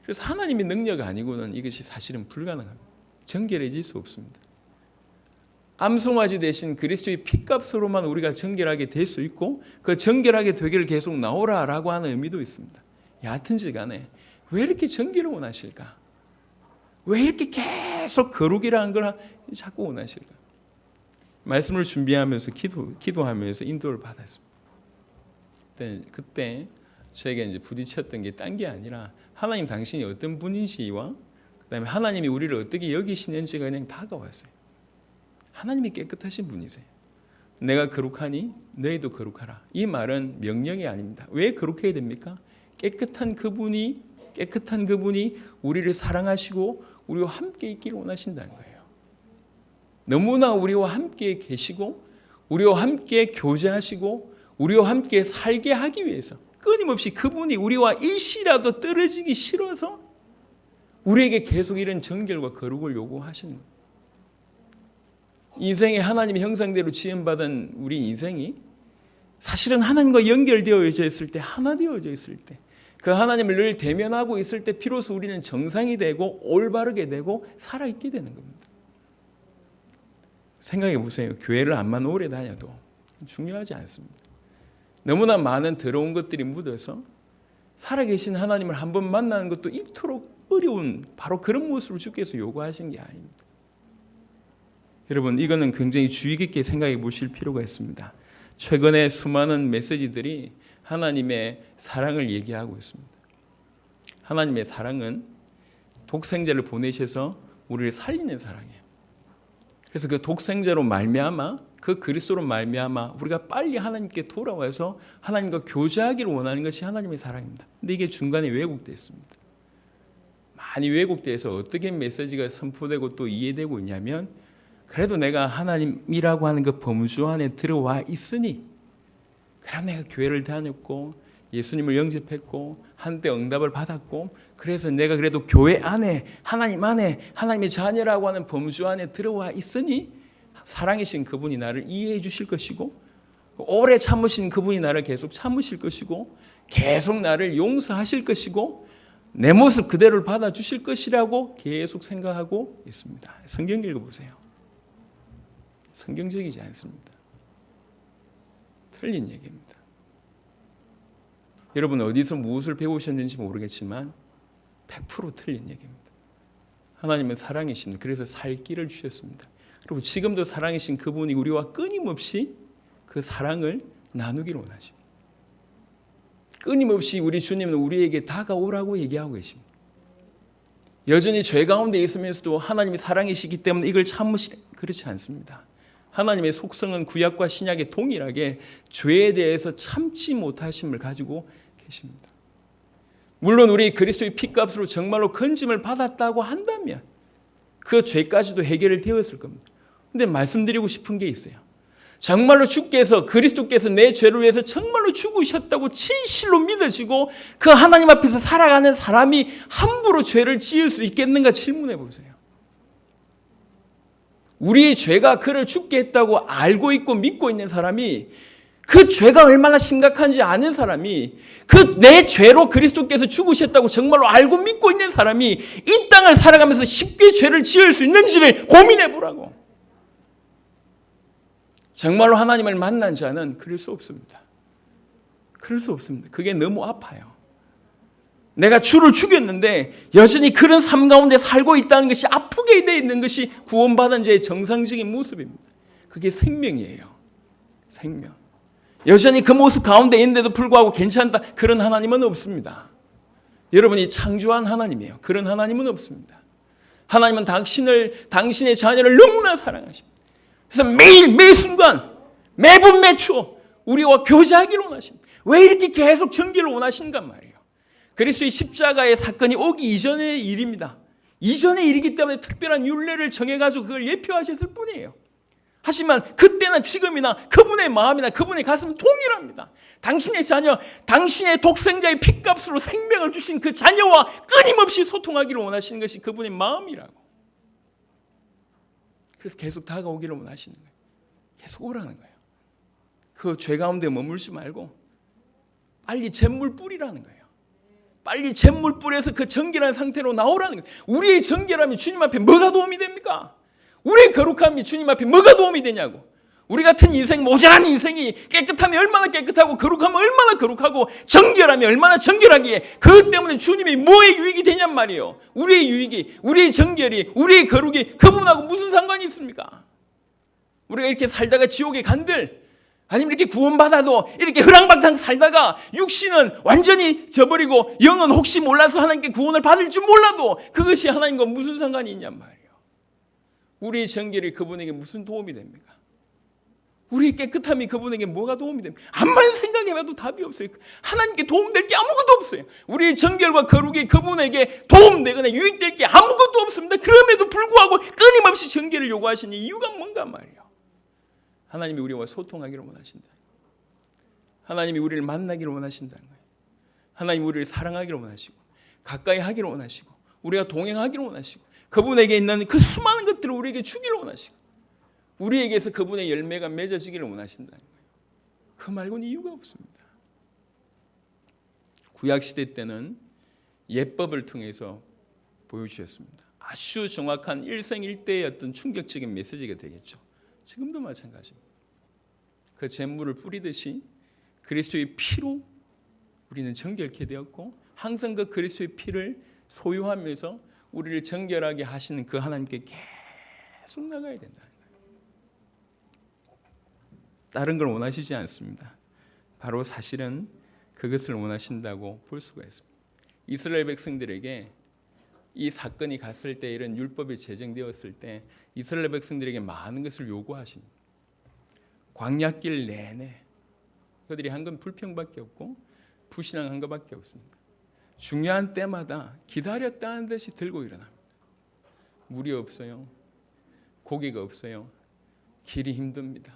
Speaker 1: 그래서 하나님의 능력 아니고는 이것이 사실은 불가능합니다. 정결해질 수 없습니다. 암송아지 대신 그리스도의 피값으로만 우리가 정결하게 될 수 있고, 그 정결하게 되기를 계속 나오라라고 하는 의미도 있습니다. 여하튼지 간에 왜 이렇게 정결을 원하실까? 왜 이렇게 계속 거룩이라는 걸 자꾸 원하실까? 말씀을 준비하면서 기도하면서 인도를 받았습니다. 그때 저에게 이제 부딪혔던 게 딴 게 아니라 하나님 당신이 어떤 분이시와 그다음에 하나님이 우리를 어떻게 여기시는지가 그냥 다가왔어요. 하나님이 깨끗하신 분이세요. 내가 거룩하니 너희도 거룩하라. 이 말은 명령이 아닙니다. 왜 거룩해야 됩니까? 깨끗한 그분이 우리를 사랑하시고 우리와 함께 있기를 원하신다는 거예요. 너무나 우리와 함께 계시고 우리와 함께 교제하시고 우리와 함께 살게 하기 위해서 끊임없이 그분이 우리와 일시라도 떨어지기 싫어서 우리에게 계속 이런 정결과 거룩을 요구하시는 거예요. 인생에 하나님의 형상대로 지음받은 우리 인생이 사실은 하나님과 연결되어져 있을 때, 하나 되어져 있을 때, 그 하나님을 늘 대면하고 있을 때 비로소 우리는 정상이 되고 올바르게 되고 살아있게 되는 겁니다. 생각해 보세요. 교회를 암만 오래 다녀도 중요하지 않습니다. 너무나 많은 더러운 것들이 묻어서 살아계신 하나님을 한번 만나는 것도 이토록 어려운 바로 그런 모습을 주께서 요구하신 게 아닙니다. 여러분, 이거는 굉장히 주의 깊게 생각해 보실 필요가 있습니다. 최근에 수많은 메시지들이 하나님의 사랑을 얘기하고 있습니다. 하나님의 사랑은 독생자를 보내셔서 우리를 살리는 사랑이에요. 그래서 그 독생자로 말미암아 그 그리스도로 말미암아 우리가 빨리 하나님께 돌아와서 하나님과 교제하기를 원하는 것이 하나님의 사랑입니다. 근데 이게 중간에 왜곡되어 있습니다. 많이 왜곡돼서 어떻게 메시지가 선포되고 또 이해되고 있냐면, 그래도 내가 하나님이라고 하는 그 범주 안에 들어와 있으니, 그럼 내가 교회를 다녔고 예수님을 영접했고 한때 응답을 받았고, 그래서 내가 그래도 교회 안에 하나님 안에 하나님의 자녀라고 하는 범주 안에 들어와 있으니 사랑이신 그분이 나를 이해해 주실 것이고, 오래 참으신 그분이 나를 계속 참으실 것이고, 계속 나를 용서하실 것이고, 내 모습 그대로를 받아주실 것이라고 계속 생각하고 있습니다. 성경 읽어보세요. 성경적이지 않습니다. 틀린 얘기입니다. 여러분 어디서 무엇을 배우셨는지 모르겠지만 100% 틀린 얘기입니다. 하나님은 사랑이십니다. 그래서 살 길을 주셨습니다. 그리고 지금도 사랑이신 그분이 우리와 끊임없이 그 사랑을 나누기를 원하십니다. 끊임없이 우리 주님은 우리에게 다가오라고 얘기하고 계십니다. 여전히 죄 가운데 있으면서도 하나님이 사랑이시기 때문에 이걸 그렇지 않습니다. 하나님의 속성은 구약과 신약에 동일하게 죄에 대해서 참지 못하심을 가지고 계십니다. 물론 우리 그리스도의 피값으로 정말로 건짐을 받았다고 한다면 그 죄까지도 해결이 되었을 겁니다. 그런데 말씀드리고 싶은 게 있어요. 정말로 주께서 그리스도께서 내 죄를 위해서 정말로 죽으셨다고 진실로 믿어지고 그 하나님 앞에서 살아가는 사람이 함부로 죄를 지을 수 있겠는가 질문해 보세요. 우리의 죄가 그를 죽게 했다고 알고 있고 믿고 있는 사람이, 그 죄가 얼마나 심각한지 아는 사람이, 그 내 죄로 그리스도께서 죽으셨다고 정말로 알고 믿고 있는 사람이 이 땅을 살아가면서 쉽게 죄를 지을 수 있는지를 고민해 보라고. 정말로 하나님을 만난 자는 그럴 수 없습니다. 그럴 수 없습니다. 그게 너무 아파요. 내가 주를 죽였는데 여전히 그런 삶 가운데 살고 있다는 것이 아프게 되어 있는 것이 구원받은 자의 정상적인 모습입니다. 그게 생명이에요. 생명. 여전히 그 모습 가운데 있는데도 불구하고 괜찮다. 그런 하나님은 없습니다. 여러분이 창조한 하나님이에요. 그런 하나님은 없습니다. 하나님은 당신의 자녀를 너무나 사랑하십니다. 그래서 매일 매 순간 매분 매초 우리와 교제하기를 원하십니다. 왜 이렇게 계속 전개를 원하신가 말이에요. 그리스도의 십자가의 사건이 오기 이전의 일입니다. 이전의 일이기 때문에 특별한 율례를 정해가지고 그걸 예표하셨을 뿐이에요. 하지만 그때나 지금이나 그분의 마음이나 그분의 가슴은 동일합니다. 당신의 자녀, 당신의 독생자의 피값으로 생명을 주신 그 자녀와 끊임없이 소통하기를 원하시는 것이 그분의 마음이라고. 그래서 계속 다가오기를 원하시는 거예요. 계속 오라는 거예요. 그 죄 가운데 머물지 말고 빨리 잿물 뿌리라는 거예요. 빨리 잿물 뿌려서 그 정결한 상태로 나오라는 거예요. 우리의 정결함이 주님 앞에 뭐가 도움이 됩니까? 우리의 거룩함이 주님 앞에 뭐가 도움이 되냐고. 우리 같은 인생, 모자란 인생이 깨끗함이 얼마나 깨끗하고 거룩함이 얼마나 거룩하고 정결함이 얼마나 정결하기에 그것 때문에 주님이 뭐의 유익이 되냔 말이에요. 우리의 유익이, 우리의 정결이, 우리의 거룩이 그분하고 무슨 상관이 있습니까? 우리가 이렇게 살다가 지옥에 간들, 아니면 이렇게 구원받아도 이렇게 흐랑방탕 살다가 육신은 완전히 져버리고 영은 혹시 몰라서 하나님께 구원을 받을 줄 몰라도 그것이 하나님과 무슨 상관이 있냔 말이에요. 우리의 정결이 그분에게 무슨 도움이 됩니까? 우리의 깨끗함이 그분에게 뭐가 도움이 됩니까? 암만 생각해봐도 답이 없어요. 하나님께 도움될 게 아무것도 없어요. 우리의 정결과 거룩이 그분에게 도움되거나 유익될 게 아무것도 없습니다. 그럼에도 불구하고 끊임없이 정결을 요구하시는 이유가 뭔가 말이에요. 하나님이 우리와 소통하기를 원하신다. 하나님이 우리를 만나기를 원하신다는 거예요. 하나님이 우리를 사랑하기를 원하시고 가까이 하기를 원하시고 우리가 동행하기를 원하시고 그분에게 있는 그 수많은 것들을 우리에게 주기를 원하시고 우리에게서 그분의 열매가 맺어지기를 원하신다는 거예요. 그 말고는 이유가 없습니다. 구약시대 때는 예법을 통해서 보여주셨습니다. 아주 정확한 일생일대의 어떤 충격적인 메시지가 되겠죠. 지금도 마찬가지입니다. 그 잿물을 뿌리듯이 그리스도의 피로 우리는 정결케 되었고 항상 그 그리스도의 피를 소유하면서 우리를 정결하게 하시는 그 하나님께 계속 나가야 된다. 다른 걸 원하시지 않습니다. 바로 사실은 그것을 원하신다고 볼 수가 있습니다. 이스라엘 백성들에게 이 사건이 갔을 때, 이런 율법이 제정되었을 때 이스라엘 백성들에게 많은 것을 요구하십니다. 광야길 내내 그들이 한 건 불평밖에 없고 불신앙한 것밖에 없습니다. 중요한 때마다 기다렸다는 듯이 들고 일어납니다. 물이 없어요. 고기가 없어요. 길이 힘듭니다.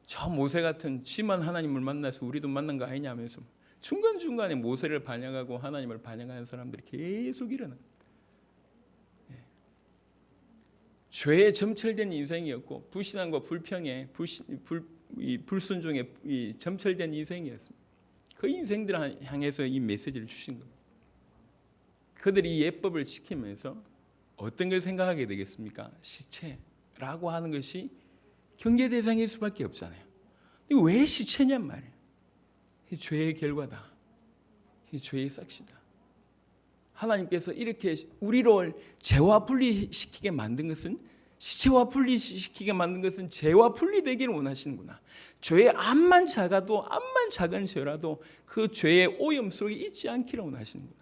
Speaker 1: 저 모세 같은 쥐만 하나님을 만나서 우리도 만난 거 아니냐 하면서 중간중간에 모세를 반역하고 하나님을 반역하는 사람들이 계속 일어납니다. 죄에 점철된 인생이었고 불신앙과 불평에 불순종에 점철된 인생이었습니다. 그 인생들을 향해서 이 메시지를 주신 겁니다. 그들이 예법을 지키면서 어떤 걸 생각하게 되겠습니까? 시체라고 하는 것이 경계 대상일 수밖에 없잖아요. 왜 시체냔 말이에요. 이 죄의 결과다. 이 죄의 싹시다. 하나님께서 이렇게 우리를 죄와 분리시키게 만든 것은, 시체와 분리시키게 만든 것은 죄와 분리되기를 원하시는구나. 죄의 암만 작아도, 암만 작은 죄라도 그 죄의 오염 속에 있지 않기를 원하시는구나.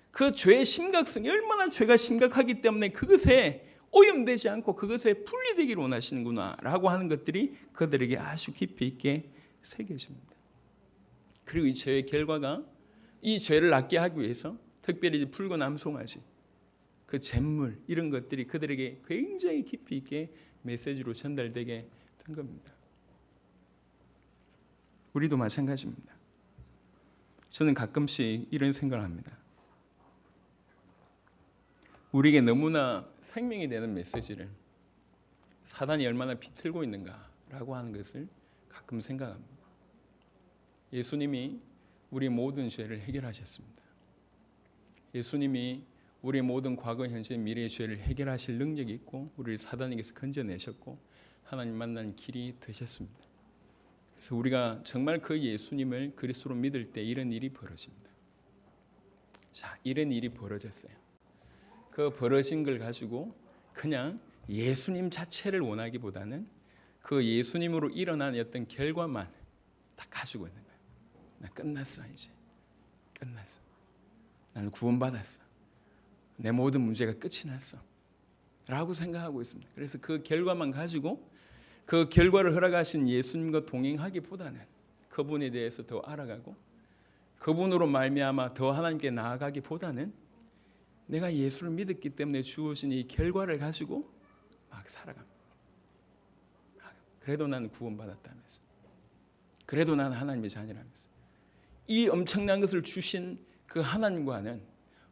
Speaker 1: 그 죄의 심각성이 얼마나 죄가 심각하기 때문에 그것에 오염되지 않고 그것에 분리되기를 원하시는구나 라고 하는 것들이 그들에게 아주 깊이 있게 새겨집니다. 그리고 이 죄의 결과가, 이 죄를 낫게 하기 위해서 특별히 붉은 암송아지, 그 잿물, 이런 것들이 그들에게 굉장히 깊이 있게 메시지로 전달되게 된 겁니다. 우리도 마찬가지입니다. 저는 가끔씩 이런 생각을 합니다. 우리에게 너무나 생명이 되는 메시지를 사단이 얼마나 비틀고 있는가라고 하는 것을 가끔 생각합니다. 예수님이 우리 모든 죄를 해결하셨습니다. 예수님이 우리 모든 과거, 현재, 미래의 죄를 해결하실 능력이 있고 우리를 사단에게서 건져내셨고 하나님 만난 길이 되셨습니다. 그래서 우리가 정말 그 예수님을 그리스도로 믿을 때 이런 일이 벌어집니다. 자, 이런 일이 벌어졌어요. 그 벌어진 걸 가지고 그냥 예수님 자체를 원하기보다는 그 예수님으로 일어난 어떤 결과만 다 가지고 있는 거예요. 나 끝났어, 이제 끝났어. 나는 구원받았어. 내 모든 문제가 끝이 났어 라고 생각하고 있습니다. 그래서 그 결과만 가지고 그 결과를 허락하신 예수님과 동행하기보다는 그분에 대해서 더 알아가고 그분으로 말미암아 더 하나님께 나아가기보다는 내가 예수를 믿었기 때문에 주어진 이 결과를 가지고 막 살아갑니다. 그래도 나는 구원받았다면서, 그래도 나는 하나님의 자녀라면서, 이 엄청난 것을 주신 그 하나님과는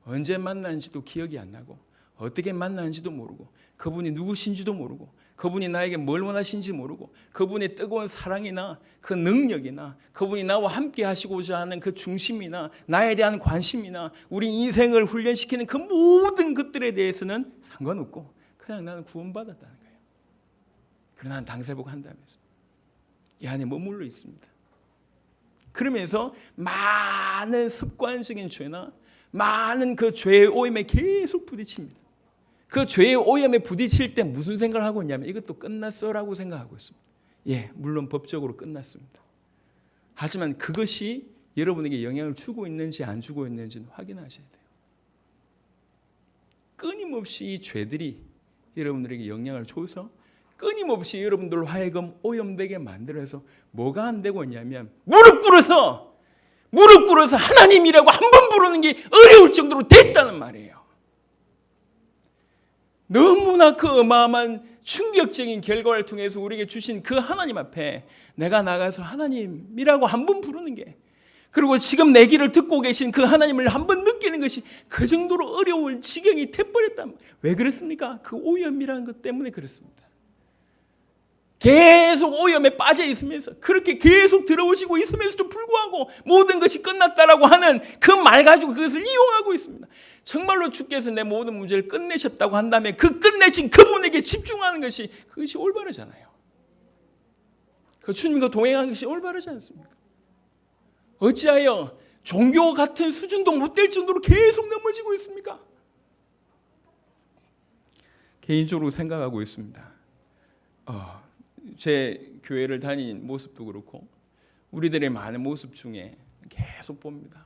Speaker 1: 언제 만난지도 기억이 안 나고 어떻게 만난지도 모르고 그분이 누구신지도 모르고 그분이 나에게 뭘 원하신지 모르고 그분의 뜨거운 사랑이나 그 능력이나 그분이 나와 함께 하시고자 하는 그 중심이나 나에 대한 관심이나 우리 인생을 훈련시키는 그 모든 것들에 대해서는 상관없고 그냥 나는 구원받았다는 거예요. 그러나 나는 당세복한다면서 이 안에 머물러 있습니다. 그러면서 많은 습관적인 죄나 많은 그 죄의 오염에 계속 부딪힙니다. 그 죄의 오염에 부딪힐 때 무슨 생각을 하고 있냐면 이것도 끝났어라고 생각하고 있습니다. 예, 물론 법적으로 끝났습니다. 하지만 그것이 여러분에게 영향을 주고 있는지 안 주고 있는지는 확인하셔야 돼요. 끊임없이 이 죄들이 여러분들에게 영향을 줘서 끊임없이 여러분들로 하여금 오염되게 만들어서 뭐가 안 되고 있냐면 무릎 꿇어서 하나님이라고 한 번 부르는 게 어려울 정도로 됐다는 말이에요. 너무나 그 어마어마한 충격적인 결과를 통해서 우리에게 주신 그 하나님 앞에 내가 나가서 하나님이라고 한 번 부르는 게, 그리고 지금 내 길을 듣고 계신 그 하나님을 한 번 느끼는 것이 그 정도로 어려울 지경이 돼버렸단 말이에요. 왜 그렇습니까? 그 오염이라는 것 때문에 그렇습니다. 계속 오염에 빠져 있으면서 그렇게 계속 들어오시고 있으면서도 불구하고 모든 것이 끝났다라고 하는 그 말 가지고 그것을 이용하고 있습니다. 정말로 주께서 내 모든 문제를 끝내셨다고 한다면 그 끝내신 그분에게 집중하는 것이 그것이 올바르잖아요. 그 주님과 동행하는 것이 올바르지 않습니까? 어찌하여 종교 같은 수준도 못 될 정도로 계속 넘어지고 있습니까? 개인적으로 생각하고 있습니다. 제 교회를 다닌 모습도 그렇고 우리들의 많은 모습 중에 계속 봅니다.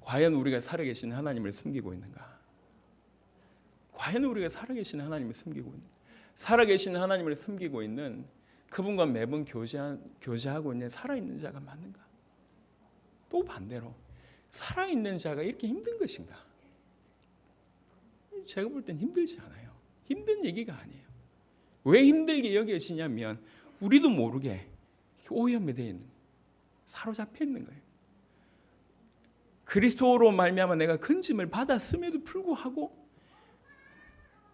Speaker 1: 과연 우리가 살아계신 하나님을 섬기고 있는가? 과연 우리가 살아계신 하나님을 섬기고 있는, 살아계신 하나님을 섬기고 있는 그분과 매번 교제하고 있는 살아있는 자가 맞는가? 또 반대로 살아있는 자가 이렇게 힘든 것인가? 제가 볼 땐 힘들지 않아요. 힘든 얘기가 아니에요. 왜 힘들게 여겨지냐면 우리도 모르게 오염이 되어 있는 거예요. 사로잡혀 있는 거예요. 그리스도로 말미암아 내가 건짐을 받았음에도 불구하고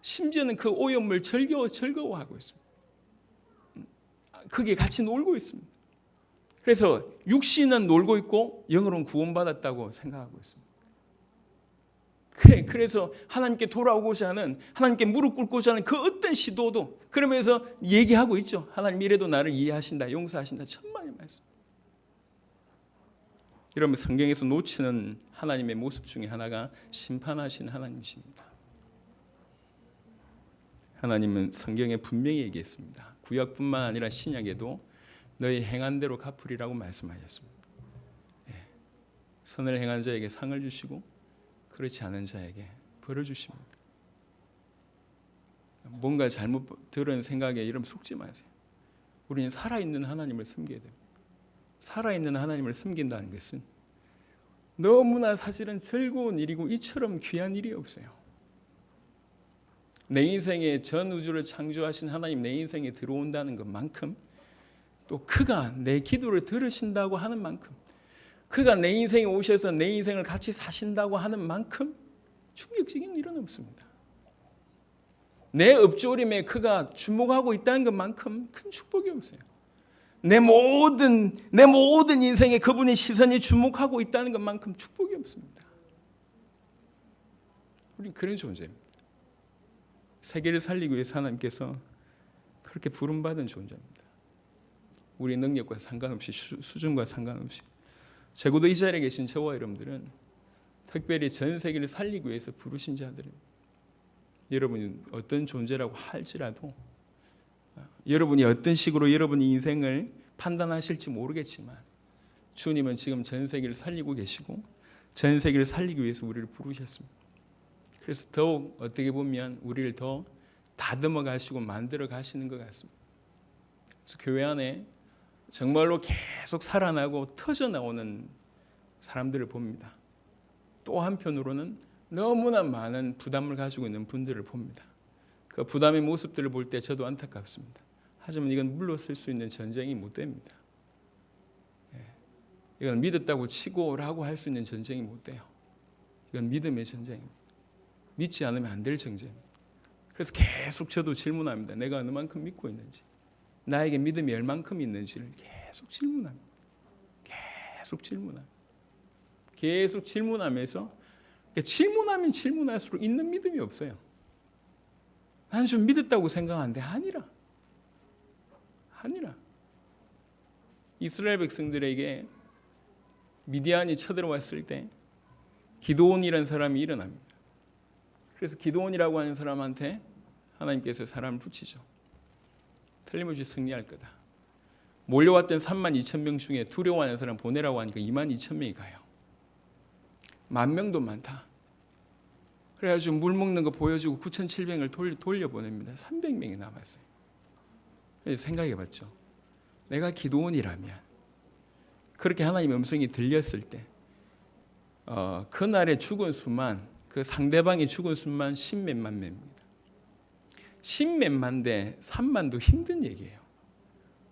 Speaker 1: 심지어는 그 오염을 즐거워하고 있습니다. 거기에 같이 놀고 있습니다. 그래서 육신은 놀고 있고 영으로는 구원받았다고 생각하고 있습니다. 그래서 하나님께 돌아오고자 하는, 하나님께 무릎 꿇고자 하는 그 어떤 시도도 그러면서 얘기하고 있죠. 하나님 이래도 나를 이해하신다, 용서하신다, 천만의 말씀. 여러분, 성경에서 놓치는 하나님의 모습 중에 하나가 심판하신 하나님이십니다. 하나님은 성경에 분명히 얘기했습니다. 구약뿐만 아니라 신약에도 너희 행한 대로 갚으리라고 말씀하셨습니다. 선을 행한 자에게 상을 주시고 그렇지 않은 자에게 벌을 주십니다. 뭔가 잘못 들은 생각에 여러분 속지 마세요. 우리는 살아있는 하나님을 섬겨야 됩니다. 살아있는 하나님을 섬긴다는 것은 너무나 사실은 즐거운 일이고 이처럼 귀한 일이 없어요. 내 인생에 전 우주를 창조하신 하나님 내 인생에 들어온다는 것만큼, 또 그가 내 기도를 들으신다고 하는 만큼, 그가 내 인생에 오셔서 내 인생을 같이 사신다고 하는 만큼 충격적인 일은 없습니다. 내 엎조림에 그가 주목하고 있다는 것만큼 큰 축복이 없어요. 내 모든 인생에 그분의 시선이 주목하고 있다는 것만큼 축복이 없습니다. 우리는 그런 존재입니다. 세계를 살리기 위해서 하나님께서 그렇게 부름받은 존재입니다. 우리 능력과 상관없이, 수준과 상관없이. 적어도 이 자리에 계신 저와 여러분들은 특별히 전 세계를 살리기 위해서 부르신 자들입니다. 여러분이 어떤 존재라고 할지라도, 여러분이 어떤 식으로 여러분의 인생을 판단하실지 모르겠지만 주님은 지금 전 세계를 살리고 계시고 전 세계를 살리기 위해서 우리를 부르셨습니다. 그래서 더욱 어떻게 보면 우리를 더 다듬어 가시고 만들어 가시는 것 같습니다. 그래서 교회 안에 정말로 계속 살아나고 터져 나오는 사람들을 봅니다. 또 한편으로는 너무나 많은 부담을 가지고 있는 분들을 봅니다. 그 부담의 모습들을 볼 때 저도 안타깝습니다. 하지만 이건 물러설 수 있는 전쟁이 못 됩니다. 이건 믿었다고 치고라고 할 수 있는 전쟁이 못 돼요. 이건 믿음의 전쟁입니다. 믿지 않으면 안 될 전쟁입니다. 그래서 계속 저도 질문합니다. 내가 어느 만큼 믿고 있는지, 나에게 믿음이 얼만큼 있는지를 계속 질문합니다. 계속 질문하면서 질문하면 질문할수록 있는 믿음이 없어요. 난 좀 믿었다고 생각하는데 아니라. 이스라엘 백성들에게 미디안이 쳐들어왔을 때 기드온이라는 사람이 일어납니다. 그래서 기드온이라고 하는 사람한테 하나님께서 사람을 붙이죠. 틀림없이 승리할 거다. 몰려왔던 32,000명 중에 두려워하는 사람 보내라고 하니까 22,000명이 가요. 10,000명도 많다. 그래가지고 물 먹는 거 보여주고 9,700을 돌려보냅니다. 300명이 남았어요. 그래서 생각해봤죠. 내가 기드온이라면 그렇게 하나님의 음성이 들렸을 때 그날의 죽은 수만, 그 상대방이 죽은 수만 10몇만 명입니다. 10몇만 대 3만도 힘든 얘기예요.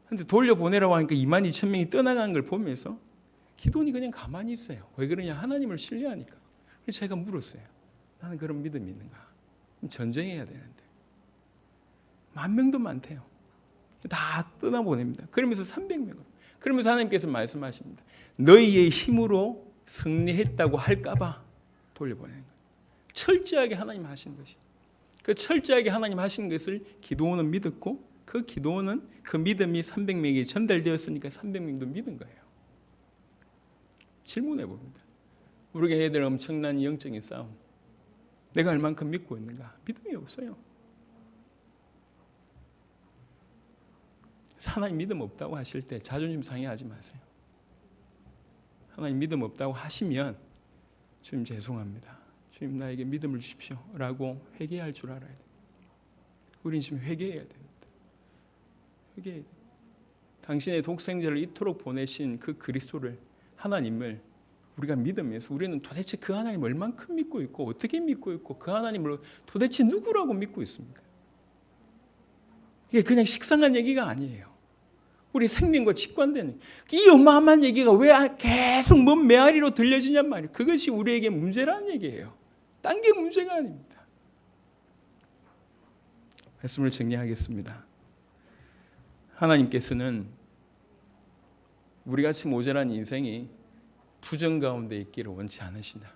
Speaker 1: 그런데 돌려보내라고 하니까 22,000명이 떠나간 걸 보면서 기드온이 그냥 가만히 있어요. 왜 그러냐? 하나님을 신뢰하니까. 그래서 제가 물었어요. 나는 그런 믿음이 있는가? 전쟁해야 되는데 10,000명도 많대요. 다 떠나보냅니다. 그러면서 300명으로. 그러면서 하나님께서 말씀하십니다. 너희의 힘으로 승리했다고 할까봐 돌려보내는 거예요. 철저하게 하나님 하신 것이. 그 철저하게 하나님 하신 것을 기드온은 믿었고, 그 기드온은 그 믿음이 300명에게 전달되었으니까 300명도 믿은 거예요. 질문해 봅니다. 우리가 해야 될 엄청난 영적인 싸움. 내가 얼만큼 믿고 있는가? 믿음이 없어요. 하나님 믿음 없다고 하실 때 자존심 상해하지 마세요. 하나님 믿음 없다고 하시면 주님 죄송합니다. 주님 나에게 믿음을 주십시오 라고 회개할 줄 알아야 돼요. 우리는 지금 회개해야 됩니다. 회개해야 돼요. 당신의 독생자를 이토록 보내신 그 그리스도를, 하나님을 우리가 믿으면서 우리는 도대체 그 하나님을 얼만큼 믿고 있고 어떻게 믿고 있고 그 하나님을 도대체 누구라고 믿고 있습니까? 이게 그냥 식상한 얘기가 아니에요. 우리 생명과 직관되는 이 어마어마한 얘기가 왜 계속 먼 메아리로 들려지냔 말이에요. 그것이 우리에게 문제라는 얘기예요. 딴 게 문제가 아닙니다. 말씀을 정리하겠습니다. 하나님께서는 우리같이 모자란 인생이 부정 가운데 있기를 원치 않으신다.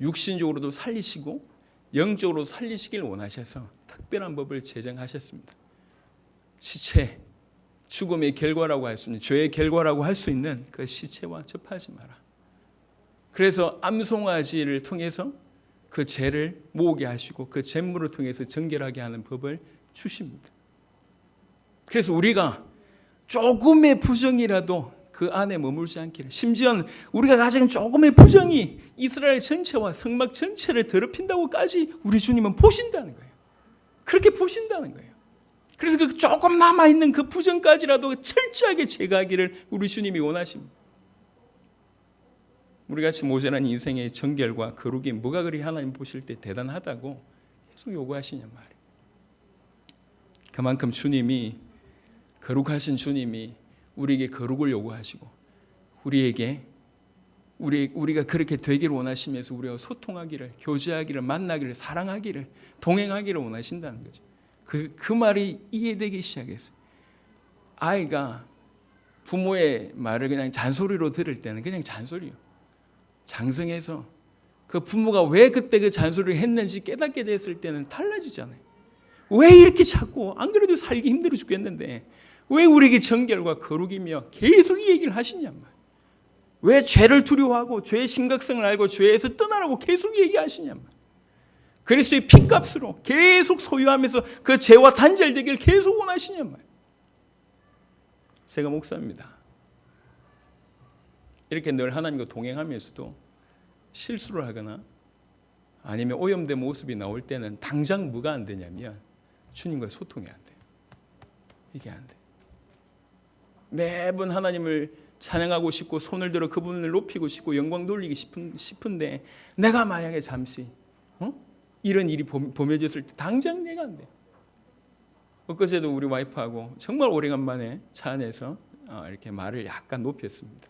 Speaker 1: 육신적으로도 살리시고 영적으로 살리시길 원하셔서 특별한 법을 제정하셨습니다. 시체, 죽음의 결과라고 할 수 있는, 죄의 결과라고 할 수 있는 그 시체와 접하지 마라. 그래서 암송아지를 통해서 그 죄를 모으게 하시고 그 잿물을 통해서 정결하게 하는 법을 주십니다. 그래서 우리가 조금의 부정이라도 그 안에 머물지 않기를, 심지어 우리가 가진 조금의 부정이 이스라엘 전체와 성막 전체를 더럽힌다고까지 우리 주님은 보신다는 거예요. 그렇게 보신다는 거예요. 그래서 그 조금 남아있는 그 부정까지라도 철저하게 제거하기를 우리 주님이 원하십니다. 우리같이 모자란 인생의 정결과 거룩이 뭐가 그리 하나님 보실 때 대단하다고 계속 요구하시냔 말이에요. 그만큼 주님이, 거룩하신 주님이 우리에게 거룩을 요구하시고 우리가 그렇게 되기를 원하시면서 우리와 소통하기를, 교제하기를, 만나기를, 사랑하기를, 동행하기를 원하신다는 거죠. 그 말이 이해되기 시작했어요. 아이가 부모의 말을 그냥 잔소리로 들을 때는 그냥 잔소리요. 장성해서 그 부모가 왜 그때 그 잔소리를 했는지 깨닫게 됐을 때는 달라지잖아요. 왜 이렇게 자꾸, 안 그래도 살기 힘들어 죽겠는데 왜 우리에게 정결과 거룩이며 계속 이 얘기를 하시냔 말이에요. 왜 죄를 두려워하고 죄의 심각성을 알고 죄에서 떠나라고 계속 얘기하시냔 말이에요. 그리스도의 피값으로 계속 소유하면서 그 죄와 단절되기를 계속 원하시냔 말이에요. 제가 목사입니다. 이렇게 늘 하나님과 동행하면서도 실수를 하거나 아니면 오염된 모습이 나올 때는 당장 뭐가 안 되냐면 주님과 소통이 안 돼요. 이게 안 돼요. 매번 하나님을 찬양하고 싶고 손을 들어 그분을 높이고 싶고 영광 돌리기 싶은데 내가 만약에 잠시 이런 일이 범해졌을 때 당장 내가 안 돼요. 엊그제도 우리 와이프하고 정말 오래간만에 차 안에서 이렇게 말을 약간 높였습니다.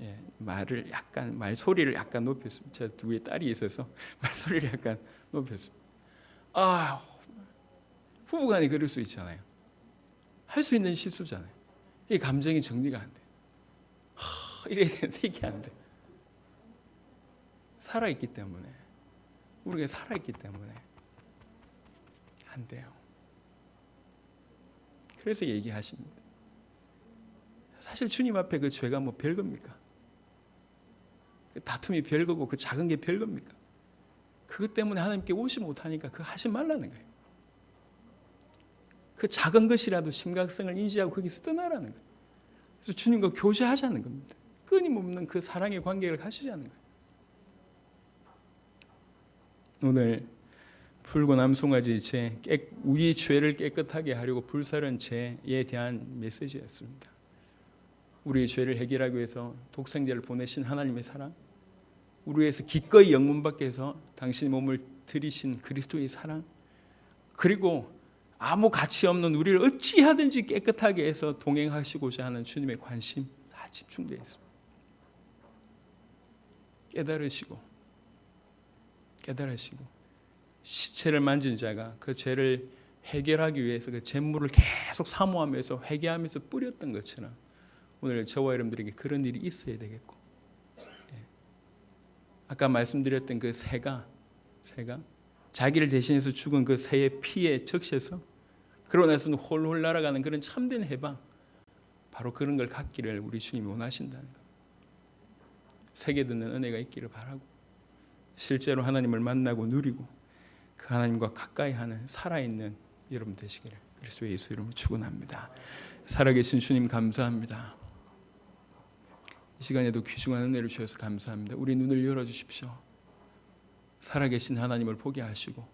Speaker 1: 예, 말소리를 약간 높였습니다. 제 두 위에 딸이 있어서 말소리를 약간 높였습니다. 부부간에 그럴 수 있잖아요. 할 수 있는 실수잖아요. 이 감정이 정리가 안 돼요. 이래야 되는데 이게 안 돼요. 살아있기 때문에, 우리가 살아있기 때문에 안 돼요. 그래서 얘기하십니다. 사실 주님 앞에 그 죄가 뭐 별겁니까? 그 다툼이 별거고 그 작은 게 별겁니까? 그것 때문에 하나님께 오지 못하니까 그거 하지 말라는 거예요. 그 작은 것이라도 심각성을 인지하고 거기서 떠나라는 거예요. 그래서 주님과 교제하자는 겁니다. 끊임없는 그 사랑의 관계를 가지자는 거예요. 오늘 붉은 암송아지 죄, 우리 죄를 깨끗하게 하려고 불사른 죄에 대한 메시지였습니다. 우리의 죄를 해결하기 위해서 독생자를 보내신 하나님의 사랑, 우리 위해서 기꺼이 영문밖에 해서 당신의 몸을 들이신 그리스도의 사랑, 그리고 아무 가치 없는 우리를 어찌하든지 깨끗하게 해서 동행하시고자 하는 주님의 관심 다 집중되어 있습니다. 깨달으시고 시체를 만진 자가 그 죄를 해결하기 위해서 그 잿물을 계속 사모하면서 회개하면서 뿌렸던 것처럼 오늘 저와 여러분들에게 그런 일이 있어야 되겠고, 아까 말씀드렸던 그 새가 자기를 대신해서 죽은 그 새의 피에 적셔서 그러고 나서는 홀홀 날아가는 그런 참된 해방, 바로 그런 걸 갖기를 우리 주님이 원하신다는 것. 세계 듣는 은혜가 있기를 바라고, 실제로 하나님을 만나고 누리고 그 하나님과 가까이 하는 살아있는 여러분 되시기를 그리스도 예수 이름으로 축원합니다. 살아계신 주님 감사합니다. 이 시간에도 귀중한 은혜를 주셔서 감사합니다. 우리 눈을 열어주십시오. 살아계신 하나님을 보게 하시고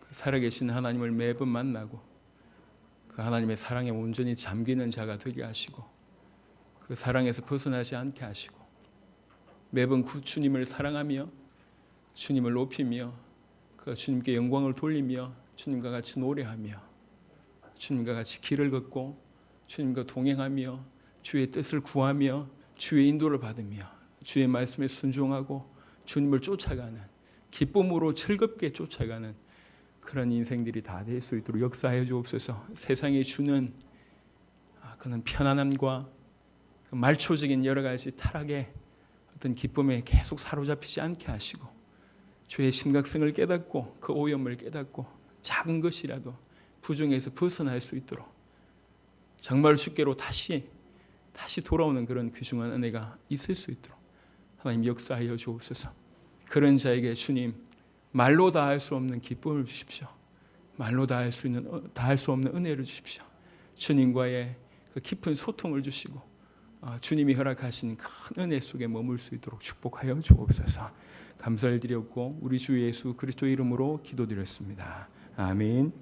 Speaker 1: 그 살아계신 하나님을 매번 만나고 그 하나님의 사랑에 온전히 잠기는 자가 되게 하시고 그 사랑에서 벗어나지 않게 하시고 매번 그 주님을 사랑하며 주님을 높이며 그 주님께 영광을 돌리며 주님과 같이 노래하며 주님과 같이 길을 걷고 주님과 동행하며 주의 뜻을 구하며 주의 인도를 받으며 주의 말씀에 순종하고 주님을 쫓아가는 기쁨으로 즐겁게 쫓아가는 그런 인생들이 다 될 수 있도록 역사하여 주옵소서. 세상이 주는 그런 편안함과 그 말초적인 여러 가지 타락의 어떤 기쁨에 계속 사로잡히지 않게 하시고 주의 심각성을 깨닫고 그 오염을 깨닫고 작은 것이라도 부정에서 벗어날 수 있도록 정말 쉽게로 다시 돌아오는 그런 귀중한 은혜가 있을 수 있도록 하나님 역사하여 주옵소서. 그런 자에게 주님 말로 다할 수 없는 기쁨을 주십시오. 말로 다할 수 없는 은혜를 주십시오. 주님과의 그 깊은 소통을 주시고 주님이 허락하신 큰 은혜 속에 머물 수 있도록 축복하여 주옵소서. 감사를 드렸고 우리 주 예수 그리스도의 이름으로 기도드렸습니다. 아멘.